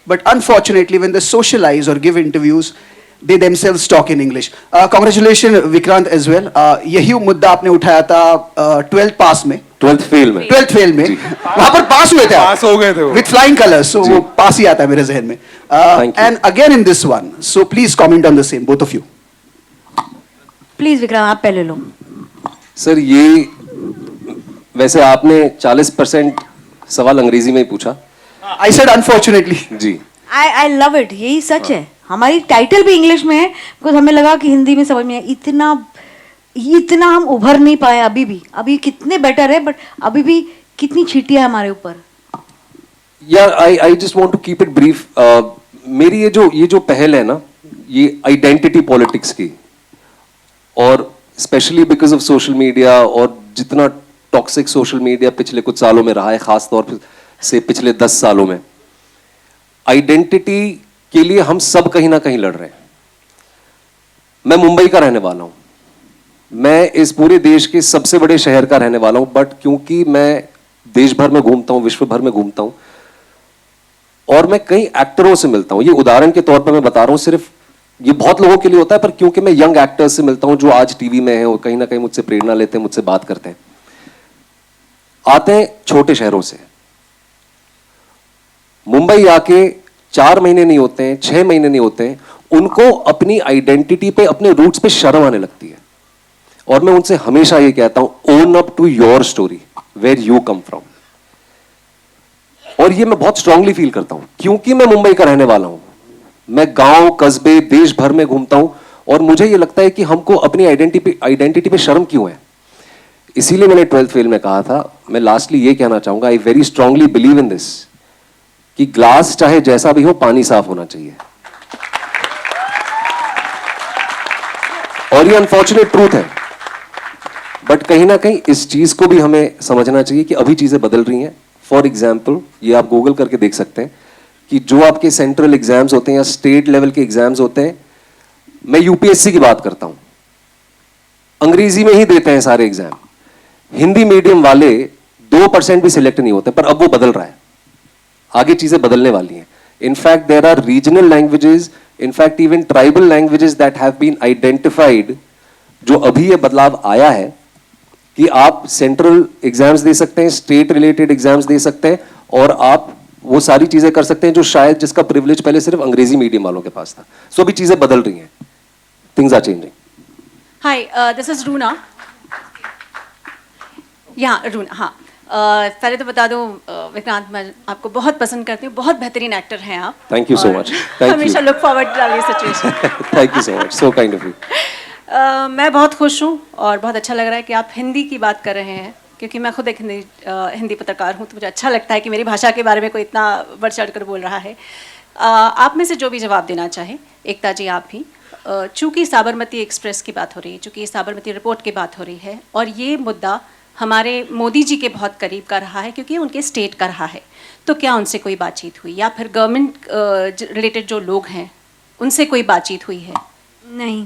but unfortunately, when they socialize or give interviews, they themselves talk in English? Congratulations, Vikrant, as well. यही मुद्दा आपने उठाया था 12th पास में, 12th फेल में 12th फेल में, वहां पर पास हुए थे आप, पास हो गए थे वो. with flying colors, so वो पास ही आता है मेरे जहन में. Thank you. And again in this one, so please comment on the same, both of you. Please Vikram आप पहले लो। सर ये वैसे आपने 40% सवाल अंग्रेजी में ही पूछा I said unfortunately. जी आई लव इट, यही सच है। हमारी टाइटल भी इंग्लिश में है, बिकॉज हमें लगा कि हिंदी में समझ में आए। इतना हम उभर नहीं पाए अभी भी। अभी कितने बेटर है, बट अभी भी कितनी चीटियां है हमारे ऊपर। यार I just want to keep it brief. मेरी ये जो पहल है ना, ये आइडेंटिटी पॉलिटिक्स की, और specially because of social media, और जितना टॉक्सिक सोशल मीडिया पिछले कुछ सालों में रहा है, खास तौर से पिछले 10 सालों में, आइडेंटिटी के लिए हम सब कहीं ना कहीं लड़ रहे हैं। मैं मुंबई का रहने वाला हूं, मैं इस पूरे देश के सबसे बड़े शहर का रहने वाला हूं, बट क्योंकि मैं देश भर में घूमता हूं, विश्व भर में घूमता हूं, और मैं कई एक्टरों से मिलता हूं, ये उदाहरण के तौर पर मैं बता रहा हूं, सिर्फ ये बहुत लोगों के लिए होता है, पर क्योंकि मैं यंग एक्टर्स से मिलता हूं जो आज टीवी में हैं और कहीं ना कहीं मुझसे प्रेरणा लेते हैं, मुझसे बात करते हैं, आते हैं छोटे शहरों से। मुंबई आके 4 महीने नहीं होते हैं, 6 महीने नहीं होते हैं, उनको अपनी आइडेंटिटी पे, अपने रूट्स पे शर्म आने लगती है। और मैं उनसे हमेशा ये कहता हूं, own up to your story, where you come from. और ये मैं बहुत स्ट्रांगली फील करता हूं, क्योंकि मैं मुंबई का रहने वाला हूं। मैं गांव, कस्बे, देश भर में घूमता हूं, और मुझे ये लगता है कि हमको अपनी आइडेंटिटी पे शर्म क्यों है। इसीलिए मैंने 12th फेल में कहा था। मैं लास्टली ये कहना चाहूंगा, I very strongly believe in this, कि ग्लास चाहे जैसा भी हो, पानी साफ होना चाहिए। और ये अनफॉर्चुनेट ट्रूथ है, बट कहीं ना कहीं इस चीज को भी हमें समझना चाहिए कि अभी चीजें बदल रही हैं। फॉर एग्जाम्पल, ये आप गूगल करके देख सकते हैं कि जो आपके सेंट्रल एग्जाम्स होते हैं या स्टेट लेवल के एग्जाम्स होते हैं, मैं यूपीएससी की बात करता हूं, अंग्रेजी में ही देते हैं सारे एग्जाम। हिंदी मीडियम वाले 2% भी सिलेक्ट नहीं होते, पर अब वो बदल रहा है, आगे चीजें बदलने वाली हैं। In fact there are regional languages, in fact even tribal languages that have been identified, जो अभी ये बदलाव आया है कि आप सेंट्रल एग्जाम्स दे सकते हैं, स्टेट रिलेटेड एग्जाम्स दे सकते हैं, और आप वो सारी चीजें कर सकते हैं जो शायद जिसका प्रिविलेज पहले सिर्फ अंग्रेजी मीडियम वालों के पास था। सो अभी चीजें बदल रही हैं, things are changing. Hi, this is Runa. Runa, हाँ। पहले तो बता दूं, विक्रांत, मैं आपको बहुत पसंद करती हूँ, बहुत बेहतरीन एक्टर हैं आप। Thank you so much. हमेशा लुक फॉरवर्ड टू ये situation. Thank you so much, so kind of you. मैं बहुत खुश हूँ और बहुत अच्छा लग रहा है कि आप हिंदी की बात कर रहे हैं, क्योंकि मैं खुद एक हिंदी पत्रकार हूँ, तो मुझे अच्छा लगता है कि मेरी भाषा के बारे में कोई इतना बढ़ चढ़ कर बोल रहा है। आप में से जो भी जवाब देना चाहे, एकता जी आप भी, चूँकि साबरमती एक्सप्रेस की बात हो रही है, चूँकि साबरमती रिपोर्ट की बात हो रही है, और ये मुद्दा हमारे मोदी जी के बहुत करीब का रहा है, क्योंकि उनके स्टेट का रहा है, तो क्या उनसे कोई बातचीत हुई, या फिर गवर्नमेंट रिलेटेड जो लोग हैं उनसे कोई बातचीत हुई है? नहीं।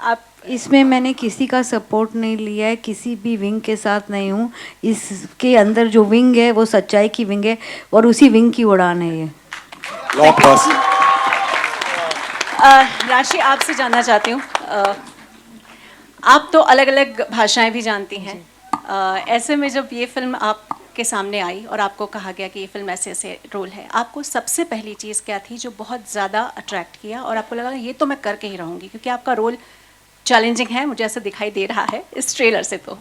आप इसमें मैंने किसी का सपोर्ट नहीं लिया है, किसी भी विंग के साथ नहीं हूँ। इसके अंदर जो विंग है वो सच्चाई की विंग है, और उसी विंग की उड़ान है ये। राशि, आपसे जानना चाहती हूँ, आप तो अलग अलग भाषाएं भी जानती हैं, ऐसे में जब ये फिल्म आपके सामने आई और आपको कहा गया कि ये फिल्म ऐसे ऐसे रोल है, आपको सबसे पहली चीज़ क्या थी जो बहुत ज़्यादा अट्रैक्ट किया और आपको लगा ये तो मैं करके ही रहूँगी, क्योंकि आपका रोल चैलेंजिंग है, मुझे ऐसा दिखाई दे रहा है इस ट्रेलर से? तो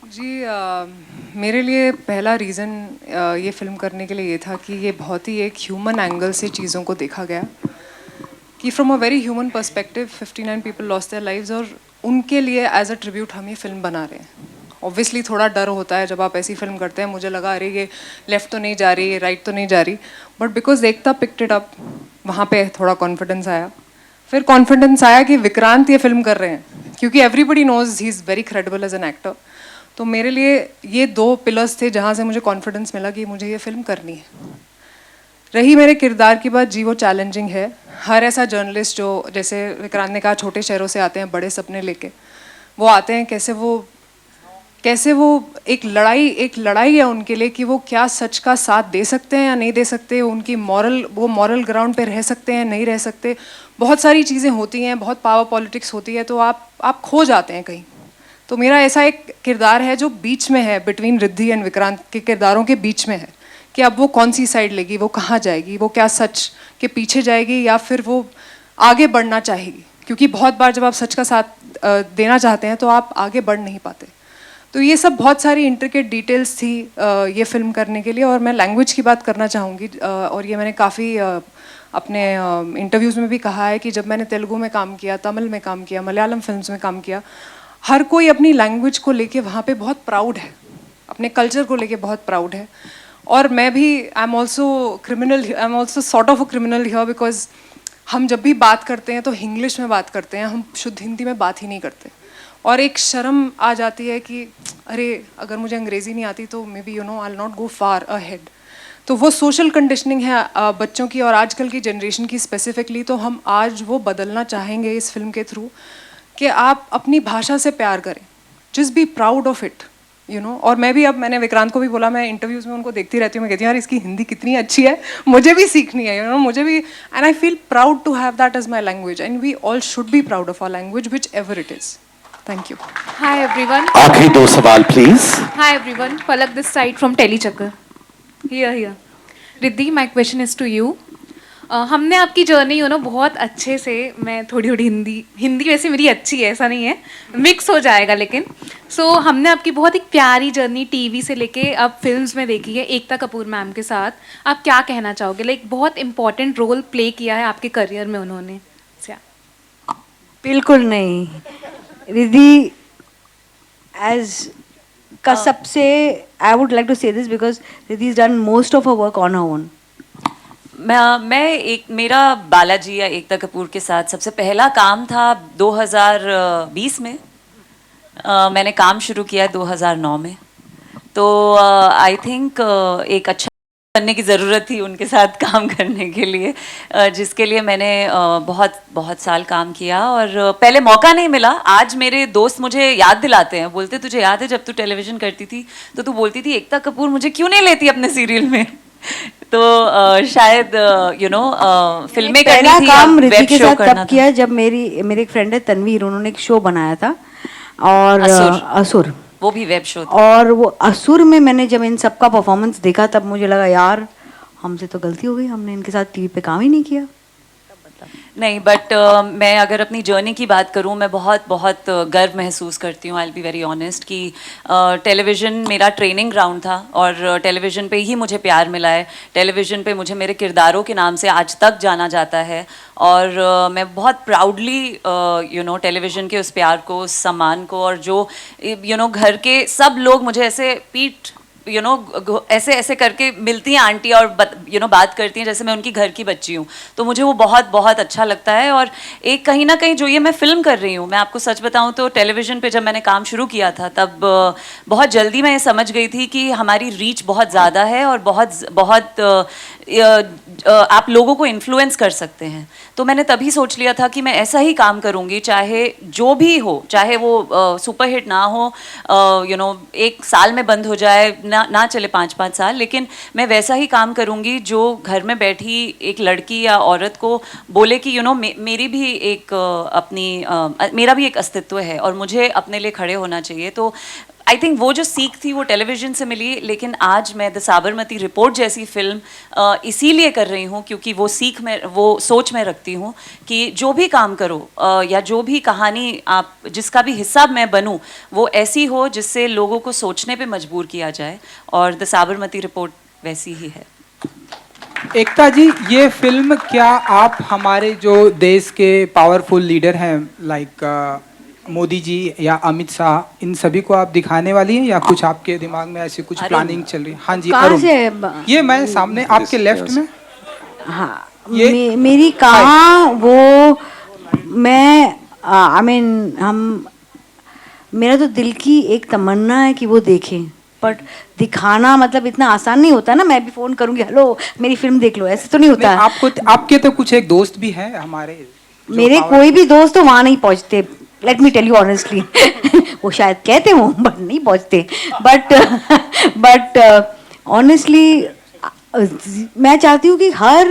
जी, मेरे लिए पहला रीज़न ये फिल्म करने के लिए ये था कि ये बहुत ही एक ह्यूमन एंगल से चीज़ों को देखा गया, कि from a very human perspective 59 people lost their lives, और उनके लिए एज अ ट्रिब्यूट हम ये फिल्म बना रहे हैं। ऑब्वियसली थोड़ा डर होता है जब आप ऐसी फिल्म करते हैं, मुझे लगा अरे ये लेफ़्ट तो नहीं जा रही, राइट तो नहीं जा रही, but because Ekta picked it up, वहाँ पे थोड़ा कॉन्फिडेंस आया। फिर कॉन्फिडेंस आया कि विक्रांत ये फिल्म कर रहे हैं, क्योंकि everybody knows he is very credible as an actor, तो मेरे लिए ये 2 पिलर्स थे जहाँ से मुझे कॉन्फिडेंस मिला कि मुझे ये फिल्म करनी है। रही मेरे किरदार की बात, जी वो चैलेंजिंग है। हर ऐसा जर्नलिस्ट जो, जैसे विक्रांत ने कहा, छोटे शहरों से आते हैं बड़े सपने लेके, वो आते हैं कैसे वो एक लड़ाई है उनके लिए कि वो क्या सच का साथ दे सकते हैं या नहीं दे सकते, उनकी वो मॉरल ग्राउंड पे रह सकते हैं नहीं रह सकते। बहुत सारी चीज़ें होती हैं, बहुत पावर पॉलिटिक्स होती है, तो आप खो जाते हैं कहीं। तो मेरा ऐसा एक किरदार है जो बीच में है, बिटवीन रिद्धि एंड विक्रांत के किरदारों के बीच में है, कि अब वो कौन सी साइड लेगी, वो कहाँ जाएगी, वो क्या सच के पीछे जाएगी या फिर वो आगे बढ़ना चाहेगी। क्योंकि बहुत बार जब आप सच का साथ देना चाहते हैं तो आप आगे बढ़ नहीं पाते। तो ये सब बहुत सारी इंट्रिकेट डिटेल्स थी ये फिल्म करने के लिए। और मैं लैंग्वेज की बात करना चाहूँगी, और ये मैंने काफ़ी अपने इंटरव्यूज़ में भी कहा है कि जब मैंने तेलुगु में काम किया, तमिल में काम किया, मलयालम फिल्म्स में काम किया, हर कोई अपनी लैंग्वेज को लेके वहाँ पे बहुत प्राउड है, अपने कल्चर को लेके बहुत प्राउड है। और मैं भी I am also sort of a criminal here, because हम जब भी बात करते हैं तो इंग्लिश में बात करते हैं, हम शुद्ध हिंदी में बात ही नहीं करते। और एक शर्म आ जाती है कि अरे अगर मुझे अंग्रेज़ी नहीं आती तो maybe I will not go far ahead. तो वो सोशल कंडीशनिंग है बच्चों की और आजकल की जनरेशन की स्पेसिफिकली। तो हम आज वो बदलना चाहेंगे इस फिल्म के थ्रू कि आप अपनी भाषा से प्यार करें, just be proud of it, और मैंने विक्रांत को भी बोला, मैं इंटरव्यूज़ में उनको देखती रहती हूँ, मैं कहती हूँ यार इसकी हिंदी कितनी अच्छी है, मुझे भी सीखनी है, मुझे भी, and I feel proud to have that as my language, and we all should be proud of our language which ever it is. Thank you. Hi everyone. आखिरी 2 सवाल please. Hi everyone. Palak this side from Telechakkar. Here. Riddhi, my question is to you. हमने आपकी जर्नी बहुत अच्छे से, मैं थोड़ी हिंदी वैसे मेरी अच्छी है, ऐसा नहीं है, मिक्स हो जाएगा, लेकिन हमने आपकी बहुत एक प्यारी जर्नी टीवी से लेके अब फिल्म्स में देखी है एकता कपूर मैम के साथ। आप क्या कहना चाहोगे? लाइक बहुत इंपॉर्टेंट रोल प्ले किया है आपके करियर में उन्होंने। बिल्कुल नहीं, रिद्धि का सबसे, आई वुड लाइक टू से this because Riddhi is done most of her work on her own. मेरा बालाजी या एकता कपूर के साथ सबसे पहला काम था 2020 में। मैंने काम शुरू किया 2009 में। तो आई थिंक एक अच्छा बनने की ज़रूरत थी उनके साथ काम करने के लिए, जिसके लिए मैंने बहुत साल काम किया और पहले मौका नहीं मिला। आज मेरे दोस्त मुझे याद दिलाते हैं, बोलते तुझे याद है जब तू टेलीविज़न करती थी तो तू बोलती थी एकता कपूर मुझे क्यों नहीं लेती अपने सीरियल में। तो शायद फिल्में करनी थी, काम रिद्धि वेब के शो साथ करना तब किया जब मेरी एक फ्रेंड है तन्वीर, उन्होंने एक शो बनाया था और असुर, वो भी वेब शो था। और वो असुर में मैंने जब इन सबका परफॉर्मेंस देखा तब मुझे लगा यार हमसे तो गलती हो गई, हमने इनके साथ टीवी पे काम ही नहीं किया। नहीं, बट मैं अगर अपनी जर्नी की बात करूं, मैं बहुत गर्व महसूस करती हूँ, I will be very honest, कि टेलीविज़न मेरा ट्रेनिंग ग्राउंड था और टेलीविज़न पे ही मुझे प्यार मिला है। टेलीविज़न पे मुझे मेरे किरदारों के नाम से आज तक जाना जाता है और मैं बहुत प्राउडली टेलीविज़न के उस प्यार को, उस सम्मान को, और जो घर के सब लोग मुझे ऐसे पीठ ऐसे करके मिलती हैं आंटी और बात करती हैं जैसे मैं उनकी घर की बच्ची हूँ। तो मुझे वो बहुत अच्छा लगता है। और एक कहीं ना कहीं जो ये मैं फिल्म कर रही हूँ, मैं आपको सच बताऊँ तो टेलीविज़न पे जब मैंने काम शुरू किया था तब बहुत जल्दी मैं ये समझ गई थी कि हमारी रीच बहुत ज़्यादा है और बहुत आप लोगों को इन्फ्लुएंस कर सकते हैं। तो मैंने तभी सोच लिया था कि मैं ऐसा ही काम करूँगी, चाहे जो भी हो, चाहे वो सुपरहिट ना हो, एक साल में बंद हो जाए, ना चले 5-5 साल, लेकिन मैं वैसा ही काम करूँगी जो घर में बैठी एक लड़की या औरत को बोले कि मेरी भी एक मेरा भी एक अस्तित्व है और मुझे अपने लिए खड़े होना चाहिए। तो आई थिंक वो जो सीख थी वो टेलीविज़न से मिली, लेकिन आज मैं द साबरमती रिपोर्ट जैसी फिल्म इसीलिए कर रही हूँ क्योंकि वो सोच में रखती हूँ कि जो भी काम करो या जो भी कहानी आप जिसका भी हिस्सा मैं बनूँ वो ऐसी हो जिससे लोगों को सोचने पे मजबूर किया जाए, और द साबरमती रिपोर्ट वैसी ही है। एकता जी, ये फिल्म क्या आप हमारे जो देश के पावरफुल लीडर हैं लाइक मोदी जी या अमित शाह, इन सभी को आप दिखाने वाली हैं या कुछ आपके दिमाग में ऐसी कुछ प्लानिंग चल रही है? हाँ जी, अरुण, ये मैं सामने आपके लेफ्ट में, हाँ ये मेरी कहाँ वो मैं आई मीन हम मेरा तो दिल की एक तमन्ना है कि वो देखें, बट दिखाना मतलब इतना आसान नहीं होता ना। मैं भी फोन करूंगी, हेलो मेरी फिल्म देख लो, ऐसे तो नहीं होता। आपके तो कुछ एक दोस्त भी हैं हमारे, मेरे कोई भी दोस्त तो वहाँ नहीं पहुँचते, let me tell you honestly. वो शायद कहते हो बट नहीं पहुँचते। बट ऑनेस्टली मैं चाहती हूँ कि हर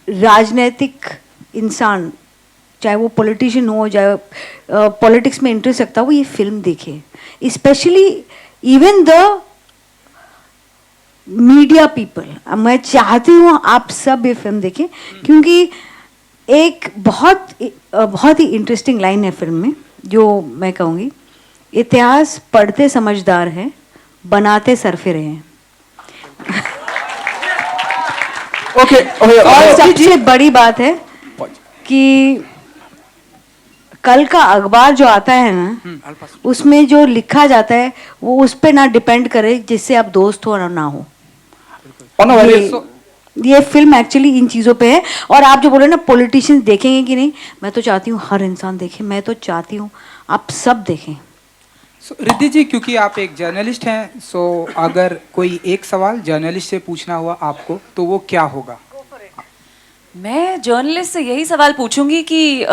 राजनीतिक इंसान, चाहे वो पॉलिटिशियन हो, चाहे पॉलिटिक्स में इंटरेस्ट रखता हो, वो ये फिल्म देखे। Specially even the media people, मैं चाहती हूँ आप सब ये फिल्म देखें, क्योंकि एक बहुत ही इंटरेस्टिंग लाइन है फिल्म में, जो मैं कहूँगी, इतिहास पढ़ते समझदार हैं, बनाते सरफिरे हैं। ओके और सबसे बड़ी बात है कि कल का अखबार जो आता है ना, उसमें जो लिखा जाता है वो उस पे ना डिपेंड करे जिससे आप दोस्त हो ना हो। ये फिल्म एक्चुअली इन चीज़ों पे है। और आप जो बोले ना पॉलिटिशियंस देखेंगे कि नहीं, मैं तो चाहती हूँ हर इंसान देखे, मैं तो चाहती हूँ आप सब देखें। रिद्धि जी, क्योंकि आप एक जर्नलिस्ट हैं, सो अगर कोई एक सवाल जर्नलिस्ट से पूछना हुआ आपको, तो वो क्या होगा? मैं जर्नलिस्ट से यही सवाल पूछूंगी कि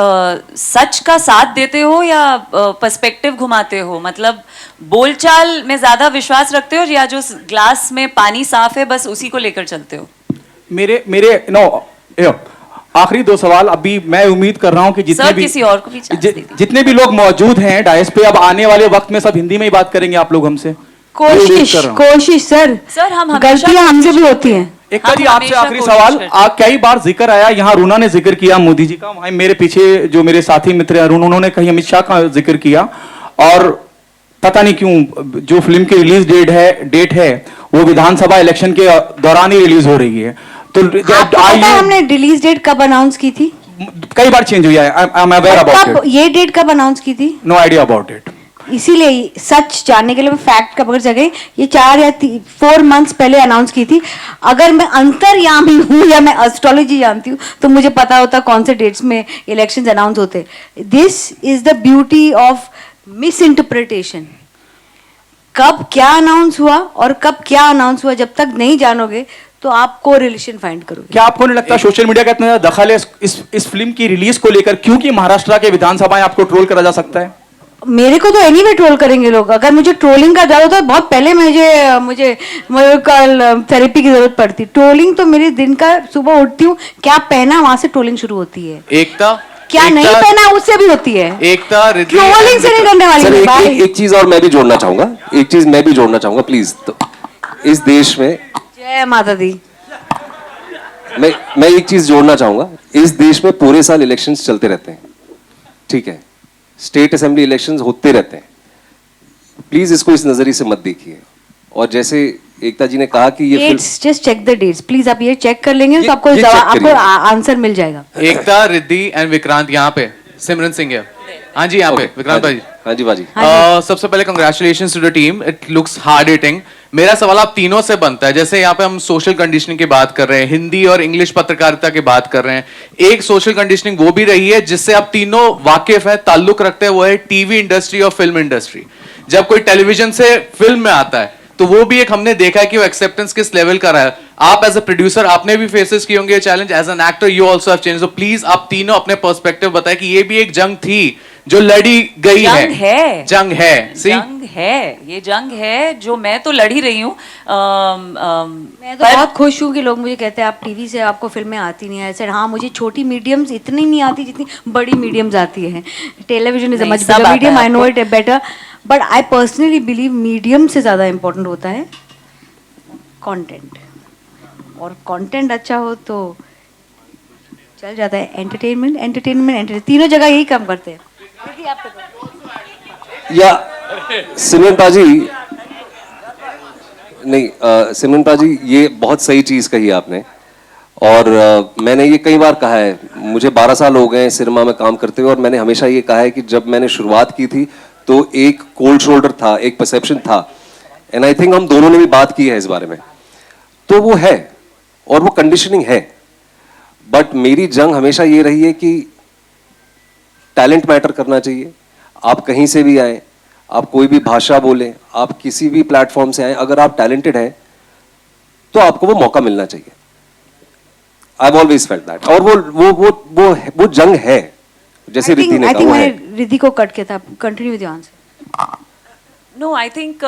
सच का साथ देते हो या पर्सपेक्टिव घुमाते हो? मतलब बोलचाल में ज्यादा विश्वास रखते हो या जो ग्लास में पानी साफ है बस उसी को लेकर चलते हो? मेरे आखिरी दो सवाल। अभी मैं उम्मीद कर रहा हूं कि किसी और को भी जितने भी लोग मौजूद हैं डायस पे, अब आने वाले वक्त में सब हिंदी में ही बात करेंगे आप लोग हमसे। कोशिश सर हम गलतियां हमसे भी होती हैं। एकता जी, आपसे आखिरी सवाल। कई बार जिक्र आया, यहाँ रूना ने जिक्र किया मोदी जी का, वहीं मेरे पीछे जो मेरे साथी मित्र अरुण, उन्होंने कहीं अमित शाह का जिक्र किया, और पता नहीं क्यों जो फिल्म की रिलीज डेट है वो विधानसभा इलेक्शन के दौरान ही रिलीज हो रही है। तो हमने रिलीज डेट कब अनाउंस की थी? कई बार चेंज हुई है। I am aware about it. ये डेट कब अनाउंस की थी? No idea about it. इसीलिए सच जानने के लिए मैं फैक्ट का पकड़ सके, ये 4 या 4 मंथ्स पहले अनाउंस की थी। अगर मैं अंतर्यामी हूँ या मैं एस्ट्रोलॉजी जानती हूँ तो मुझे पता होता कौन से डेट्स में इलेक्शंस अनाउंस होते। This is the beauty of miss interpretation. कब क्या अनाउंस हुआ और कब क्या अनाउंस हुआ, जब तक नहीं जानोगे तो आप को रिलेशन फाइंड करोगे। क्या आपको नहीं लगता सोशल मीडिया का इतना ज्यादा दखल है इस फिल्म की रिलीज को लेकर, क्योंकि महाराष्ट्र के विधानसभाएं आपको ट्रोल करा जा सकता है? मेरे को तो एनीवे ट्रोल करेंगे लोग। अगर मुझे ट्रोलिंग का डर होता तो बहुत पहले मुझे कल थेरेपी की जरूरत पड़ती। ट्रोलिंग तो मेरे दिन का, सुबह उठती हूँ क्या पहना वहां से ट्रोलिंग शुरू होती है। एकता, क्या नहीं पहना उससे भी होती है। एकता, ट्रोलिंग से नहीं करने वाली। एक चीज और मैं भी जोड़ना चाहूंगा, प्लीज। तो इस देश में, जय माता दी, मैं एक चीज जोड़ना चाहूंगा। इस देश में पूरे साल इलेक्शंस चलते रहते हैं, ठीक है, स्टेट असेंबली इलेक्शंस होते रहते हैं। प्लीज इसको इस नजरिए से मत देखिए। और जैसे एकता जी ने कहा कि ये just check the dates please. आप ये चेक कर लेंगे तो आपको आंसर मिल जाएगा। एकता, रिद्धि एंड विक्रांत यहाँ पे, सिमरन सिंह है। हाँ जी, यहाँ पे विक्रांत भाई। हाँ जी बाजी। सबसे पहले congratulations to the team, it looks hard hitting. मेरा सवाल आप तीनों से बनता है, जैसे यहाँ पे हम सोशल कंडीशनिंग की बात कर रहे हैं, हिंदी और इंग्लिश पत्रकारिता की बात कर रहे हैं। एक सोशल कंडीशनिंग वो भी रही है जिससे आप तीनों वाकिफ है, ताल्लुक रखते हैं, वो है टीवी इंडस्ट्री और फिल्म इंडस्ट्री। जब कोई टेलीविजन से फिल्म में आता है तो वो भी एक हमने देखा है कि वो एक्सेप्टेंस किस लेवल का रहा है। आप एज अ प्रोड्यूसर आपने भी फेसेस किए होंगे challenge, as an actor you also have change. So please आप तीनों अपने पर्सपेक्टिव बताएं कि ये भी एक जंग थी जो लड़ी गई है। जंग है, ये जंग है जो मैं तो लड़ ही रही हूँ। मैं तो बहुत खुश हूँ कि लोग मुझे कहते हैं आप टीवी से, आपको फिल्में आती नहीं है। ऐसे हाँ, मुझे छोटी मीडियम्स इतनी नहीं आती जितनी बड़ी मीडियम्स आती है। Television is a much bigger medium, I know it better, but I personally believe medium से ज़्यादा इम्पोर्टेंट होता है कंटेंट। और कंटेंट अच्छा हो तो चल जाता है। एंटरटेनमेंट तीनों जगह यही काम करते हैं। या सिमरन पाजी, नहीं सिमरन पाजी, ये बहुत सही चीज कही आपने। और मैंने ये कई बार कहा है, मुझे 12 साल हो गए सिनेमा में काम करते हुए, और मैंने हमेशा ये कहा है कि जब मैंने शुरुआत की थी तो एक कोल्ड शोल्डर था, एक परसेप्शन था, एंड आई थिंक हम दोनों ने भी बात की है इस बारे में। तो वो है और वो कंडीशनिंग है, बट मेरी जंग हमेशा ये रही है कि टैलेंट मैटर करना चाहिए। आप कहीं से भी आए, आप कोई भी भाषा बोलें, आप किसी भी प्लेटफॉर्म से आए, अगर आप टैलेंटेड हैं तो आपको वो मौका मिलना चाहिए. I've always felt that. और वो जंग है, जैसे रिद्धि ने कहा. मैंने रिद्धि को कट किया था. Continue with your answer. No I think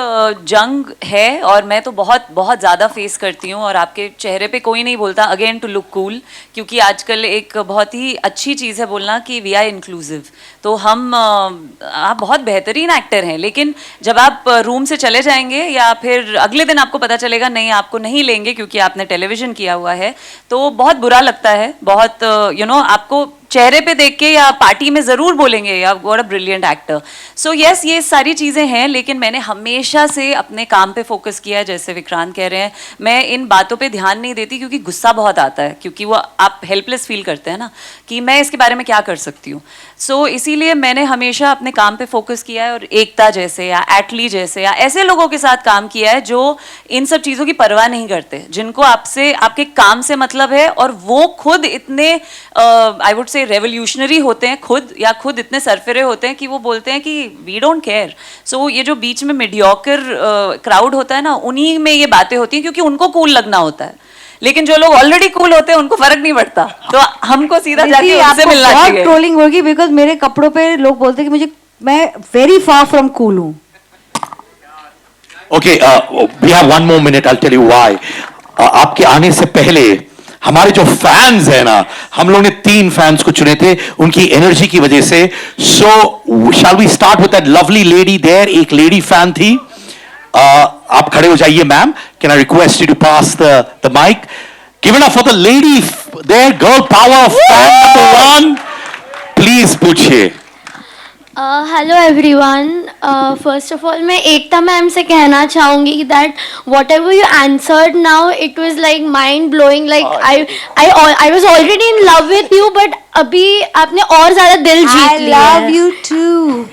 जंग है और मैं तो बहुत बहुत ज़्यादा फेस करती हूँ और आपके चेहरे पे कोई नहीं बोलता अगेन टू लुक कूल, क्योंकि आजकल एक बहुत ही अच्छी चीज़ है बोलना कि वी आर इंक्लूसिव. तो हम आप बहुत बेहतरीन एक्टर हैं, लेकिन जब आप रूम से चले जाएंगे या फिर अगले दिन आपको पता चलेगा नहीं आपको नहीं लेंगे क्योंकि आपने टेलीविज़न किया हुआ है, तो बहुत बुरा लगता है. बहुत यू नो आपको चेहरे पे देख के या पार्टी में ज़रूर बोलेंगे या what a brilliant actor. So yes ये सारी चीज़ें हैं, लेकिन मैंने हमेशा से अपने काम पे फोकस किया है. जैसे विक्रांत कह रहे हैं, मैं इन बातों पे ध्यान नहीं देती क्योंकि गुस्सा बहुत आता है, क्योंकि वो आप हेल्पलेस फील करते हैं ना कि मैं इसके बारे में क्या कर सकती हूँ. सो इसीलिए मैंने हमेशा अपने काम पे फोकस किया है और एकता जैसे या एटली जैसे या ऐसे लोगों के साथ काम किया है जो इन सब चीज़ों की परवाह नहीं करते, जिनको आपसे आपके काम से मतलब है और वो खुद इतने आई वुड से रेवोल्यूशनरी होते हैं खुद इतने सरफिरे होते हैं कि वो बोलते हैं कि वी डोंट केयर. सो ये जो बीच में मीडियोकर क्राउड होता है ना, उन्हीं में ये बातें होती हैं क्योंकि उनको कूल लगना होता है. लेकिन जो लोग ऑलरेडी कूल होते हैं उनको फर्क नहीं पड़ता, तो हमको सीधा जाके उनसे मिलना चाहिए. बहुत ट्रोलिंग होगी बिकॉज मेरे कपड़ों पे लोग बोलते हैं कि मैं वेरी फार फ्रॉम कूल हूँ. Okay, we have one more minute. I'll tell you why. आपके आने से पहले हमारे जो फैंस हैं ना, हम लोग ने 3 फैंस को चुने थे उनकी एनर्जी की वजह से. So shall we start with that lovely lady there? एक लेडी फैन थी. आप खड़े हो जाइए ma'am. Can I request you to pass the mic? Give it up for the lady there, girl power fan number 1. Please पूछिए. Hello everyone. First of all मैं एकता मैम से कहना चाहूँगी that whatever you answered now it was like mind blowing. Like I was already in love with you, but अभी आपने और ज़्यादा दिल जीत लिया. I love you too.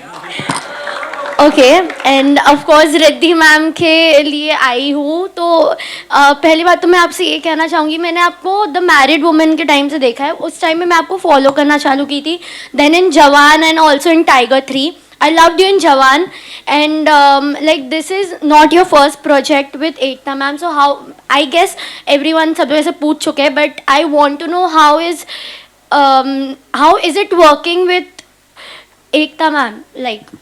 Okay, and of course Riddhi ma'am के लिए आई हूँ. तो पहली बात तो मैं आपसे ये कहना चाहूँगी, मैंने आपको द मैरिड वुमेन के टाइम से देखा है. उस टाइम में मैं आपको फॉलो करना चालू की थी. देन इन जवान and also in tiger 3. I loved you in Jawan, and like this is not your first project with Ekta ma'am. So how, I guess everyone सब लोग ऐसे पूछ चुके हैं, but I want to know how is it working with Ekta ma'am? Like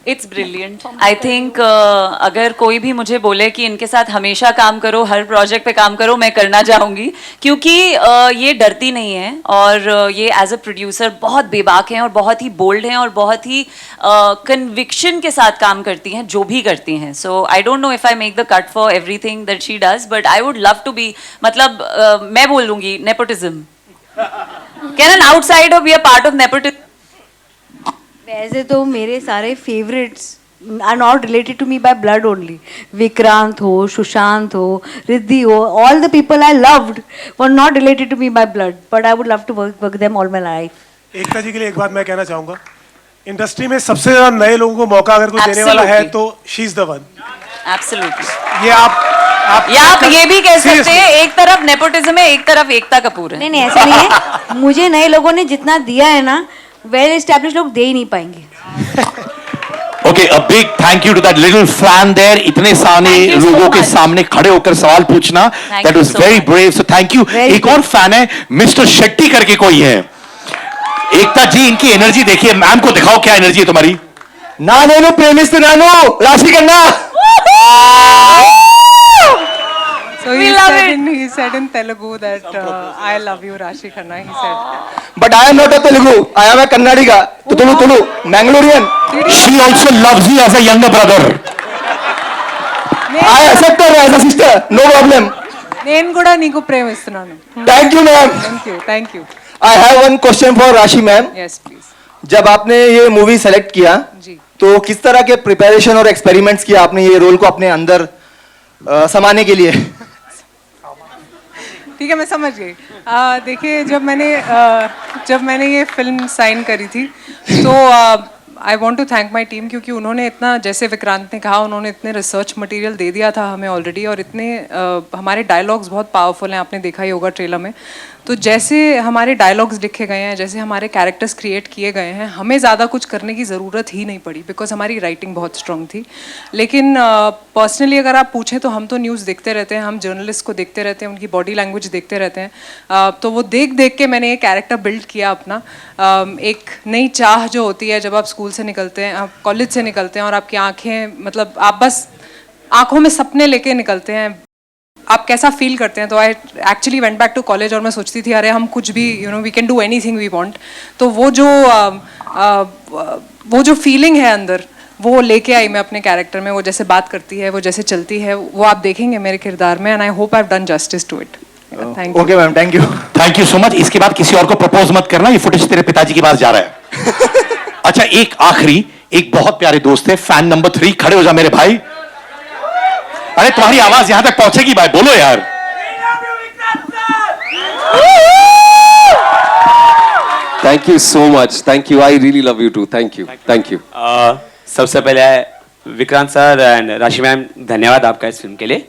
it's brilliant. I think अगर कोई भी मुझे बोले कि इनके साथ हमेशा काम करो, हर प्रोजेक्ट पे काम करो, मैं करना चाहूँगी, क्योंकि ये डरती नहीं है और ये एज अ प्रोड्यूसर बहुत बेबाक हैं और बहुत ही बोल्ड हैं और बहुत ही कन्विक्शन के साथ काम करती हैं जो भी करती हैं. So I don't know if I make the cut for everything that she does, but I would love to be, मतलब मैं बोल दूंगी nepotism. Can an outsider be a part of nepotism? वैसे तो मेरे सारे favourites are not related to me by blood only. Vikrant हो, सुशांत हो, रिद्धि हो, all the people I loved were not related to me by blood, but I would love to work them all my life. Ekta ji के लिए एक बात मैं कहना चाहूंगा, इंडस्ट्री में सबसे ज्यादा नए लोगों को मौका अगर कोई देने वाला है तो she is the one. Absolutely. ये आप ये भी कह सकते हैं, एक तरफ नेपोटिज्म है, एक तरफ एकता कपूर है. नहीं ऐसा नहीं है. मुझे नए लोगों ने जितना दिया है ना, वेल एस्टैब्लिश्ड लोग दे ही नहीं पाएंगे. Okay, a big thank you to that little fan there. इतने सारे लोगों के सामने खड़े होकर सवाल पूछना, that was very brave. So thank you. एक और फैन है, मिस्टर शेट्टी करके कोई है. एकता जी इनकी एनर्जी देखिए. मैम को दिखाओ क्या एनर्जी है तुम्हारी. ना नेनु प्रेमिस्तुनानु राशि कन्ना. So he said in Telugu that I love you Rashi Khanna, he said. But I am not a Telugu. I am a Kannadiga. Tulu Mangalorean. She also loves you as a younger brother. I accept her as a sister. No problem. నేను కూడా నీకు ప్రేమిస్తున్నాను. Thank you ma'am. Thank you. I have one question for Rashi ma'am. Yes please. जब आपने ये मूवी सेलेक्ट किया तो किस तरह के प्रिपरेशन और एक्सपेरिमेंट्स किया आपने ये रोल को अपने अंदर समाने के लिए? ठीक है, मैं समझ गई. देखिए जब मैंने ये फिल्म साइन करी थी तो I want to thank my team, क्योंकि उन्होंने इतना, जैसे विक्रांत ने कहा, उन्होंने इतने रिसर्च मटेरियल दे दिया था हमें ऑलरेडी, और इतने हमारे डायलॉग्स बहुत पावरफुल हैं, आपने देखा ही होगा ट्रेलर में. तो जैसे हमारे डायलॉग्स लिखे गए हैं, जैसे हमारे कैरेक्टर्स क्रिएट किए गए हैं, हमें ज़्यादा कुछ करने की ज़रूरत ही नहीं पड़ी बिकॉज हमारी राइटिंग बहुत स्ट्रॉन्ग थी। लेकिन पर्सनली अगर आप पूछें तो हम तो न्यूज़ देखते रहते हैं, हम जर्नलिस्ट को देखते रहते हैं, उनकी बॉडी लैंग्वेज देखते रहते हैं। तो वो देख देख के मैंने ये कैरेक्टर बिल्ड किया अपना। एक नई चाह जो होती है जब आप स्कूल से निकलते हैं, आप कॉलेज से निकलते हैं और आपकी आँखें, मतलब आप बस आँखों में सपने लेके निकलते हैं, आप कैसा फील करते हैं। तो I actually went back to college और मैं सोचती थी अरे हम कुछ भी we can do anything we want. तो वो जो फीलिंग है अंदर, वो लेके आई मैं अपने कैरेक्टर में। वो जैसे बात करती है, वो जैसे चलती है, वो आप देखेंगे मेरे किरदार में, and I hope I have done justice to it. Thank you. Okay ma'am, thank you. Thank you so much. इसके बाद किसी और को प्रपोज मत करना, ये फुटेज तेरे पिताजी के पास जा रहा है। अच्छा, एक आखिरी, एक बहुत प्यारे दोस्त है, फैन नंबर 3, खड़े हो जा मेरे भाई। अरे तुम्हारी आवाज यहां तक पहुंचेगी भाई, बोलो यार। Thank you so much, thank you, I really love you too, thank you, thank you. सबसे पहले Vikrant sir and Rashi ma'am, धन्यवाद आपका इस फिल्म के लिए।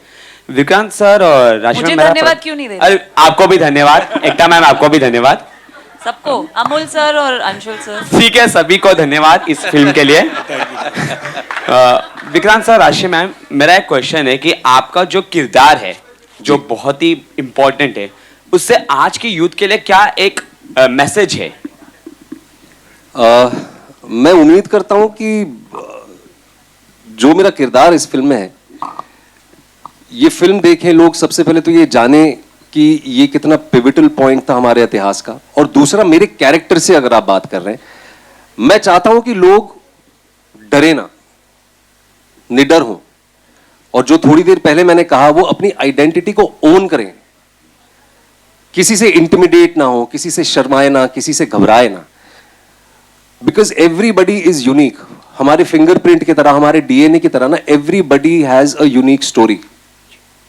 विक्रांत सर और राशि मैम, धन्यवाद क्यों नहीं दे रहे? अरे आपको भी धन्यवाद, एकता मैम आपको भी धन्यवाद, सबको, अमूल सर और अंशुल सर, ठीक है, सभी को धन्यवाद इस फिल्म के लिए। विक्रांत सर, राशि मैम, मेरा एक क्वेश्चन है कि आपका जो किरदार है जो बहुत ही इम्पोर्टेंट है, उससे आज की यूथ के लिए क्या एक मैसेज है? मैं उम्मीद करता हूं कि जो मेरा किरदार इस फिल्म में है, ये फिल्म देखें लोग, सबसे पहले तो ये जाने कि ये कितना पिविटल पॉइंट था हमारे इतिहास का, और दूसरा मेरे कैरेक्टर से अगर आप बात कर रहे हैं, मैं चाहता हूं कि लोग डरे ना, निडर हो, और जो थोड़ी देर पहले मैंने कहा वो अपनी आइडेंटिटी को ओन करें, किसी से इंटिमिडेट ना हो, किसी से शर्माए ना, किसी से घबराए ना, बिकॉज एवरीबडी इज यूनिक। हमारे फिंगरप्रिंट की तरह, हमारे डीएनए की तरह ना, everybody has a unique story.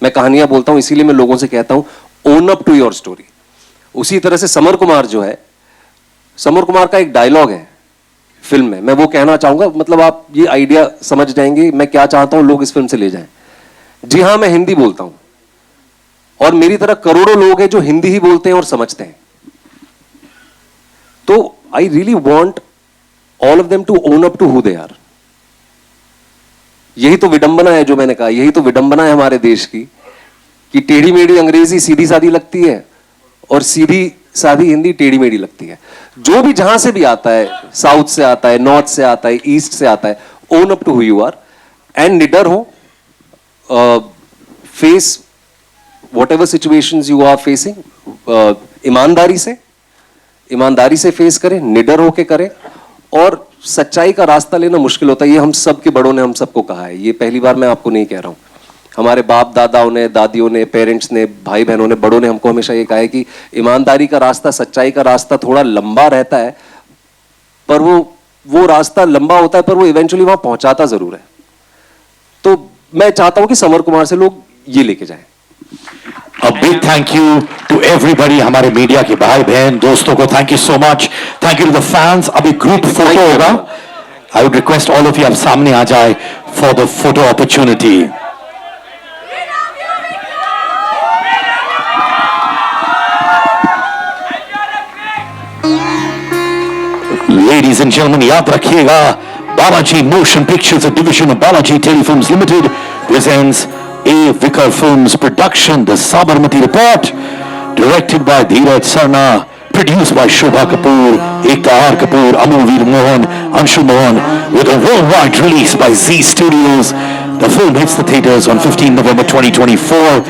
मैं कहानियां बोलता हूं, इसीलिए मैं लोगों से कहता हूं own up to your story. उसी तरह से समर कुमार जो है, समर कुमार का एक डायलॉग है फिल्म में, मैं वो कहना चाहूंगा, मतलब आप ये आइडिया समझ जाएंगे मैं क्या चाहता हूं लोग इस फिल्म से ले जाएं। जी हां, मैं हिंदी बोलता हूं, और मेरी तरह करोड़ों लोग हैं जो हिंदी ही बोलते हैं और समझते हैं। तो I really want all of them to own up to who they are. यही तो विडंबना है, जो मैंने कहा, यही तो विडंबना है हमारे देश की, कि टेढ़ी मेढ़ी अंग्रेजी सीधी सादी लगती है और सीधी सादी हिंदी टेढ़ी मेढ़ी लगती है। जो भी जहां से भी आता है, साउथ से आता है, नॉर्थ से आता है, ईस्ट से आता है, own up to who you are and निडर हो, face whatever situations you are facing, ईमानदारी से फेस करें, निडर होके करें। और सच्चाई का रास्ता लेना मुश्किल होता है, ये हम सब के बड़ों ने हम सबको कहा है, ये पहली बार मैं आपको नहीं कह रहा हूं। हमारे बाप दादाओं ने, दादियों ने, पेरेंट्स ने, भाई बहनों ने, बड़ों ने हमको हमेशा ये कहा है कि ईमानदारी का रास्ता, सच्चाई का रास्ता थोड़ा लंबा रहता है, पर वो रास्ता लंबा होता है, पर वो इवेंचुअली वहां पहुंचाता जरूर है। तो मैं चाहता हूं कि समर कुमार से लोग ये लेके जाएं। A big thank you to everybody, हमारे मीडिया के भाई बहन दोस्तों को thank you so much. Thank you to the fans. अभी ग्रुप फोटो होगा, I would request all of you आप सामने आ जाए for the photo opportunity. Ladies and gentlemen, याद रखिएगा, Balaji Motion Pictures, a division of Balaji Telefilms Limited presents A. Vikar Films production, The Sabarmati Report, directed by Dheeraj Sarna, produced by Shobha Kapoor, Ekta R. Kapoor, Amul Veer Mohan, Anshul Mohan, with a worldwide release by Z Studios. The film hits the theaters on 15 November 2024.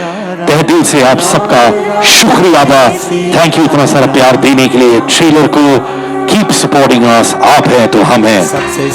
तहे दिल से आप सबका शुक्रिया अदा। थैंक यू इतना सारा प्यार देने के लिए ट्रेलर को। कीप सपोर्टिंग अस, आप हैं तो हम हैं।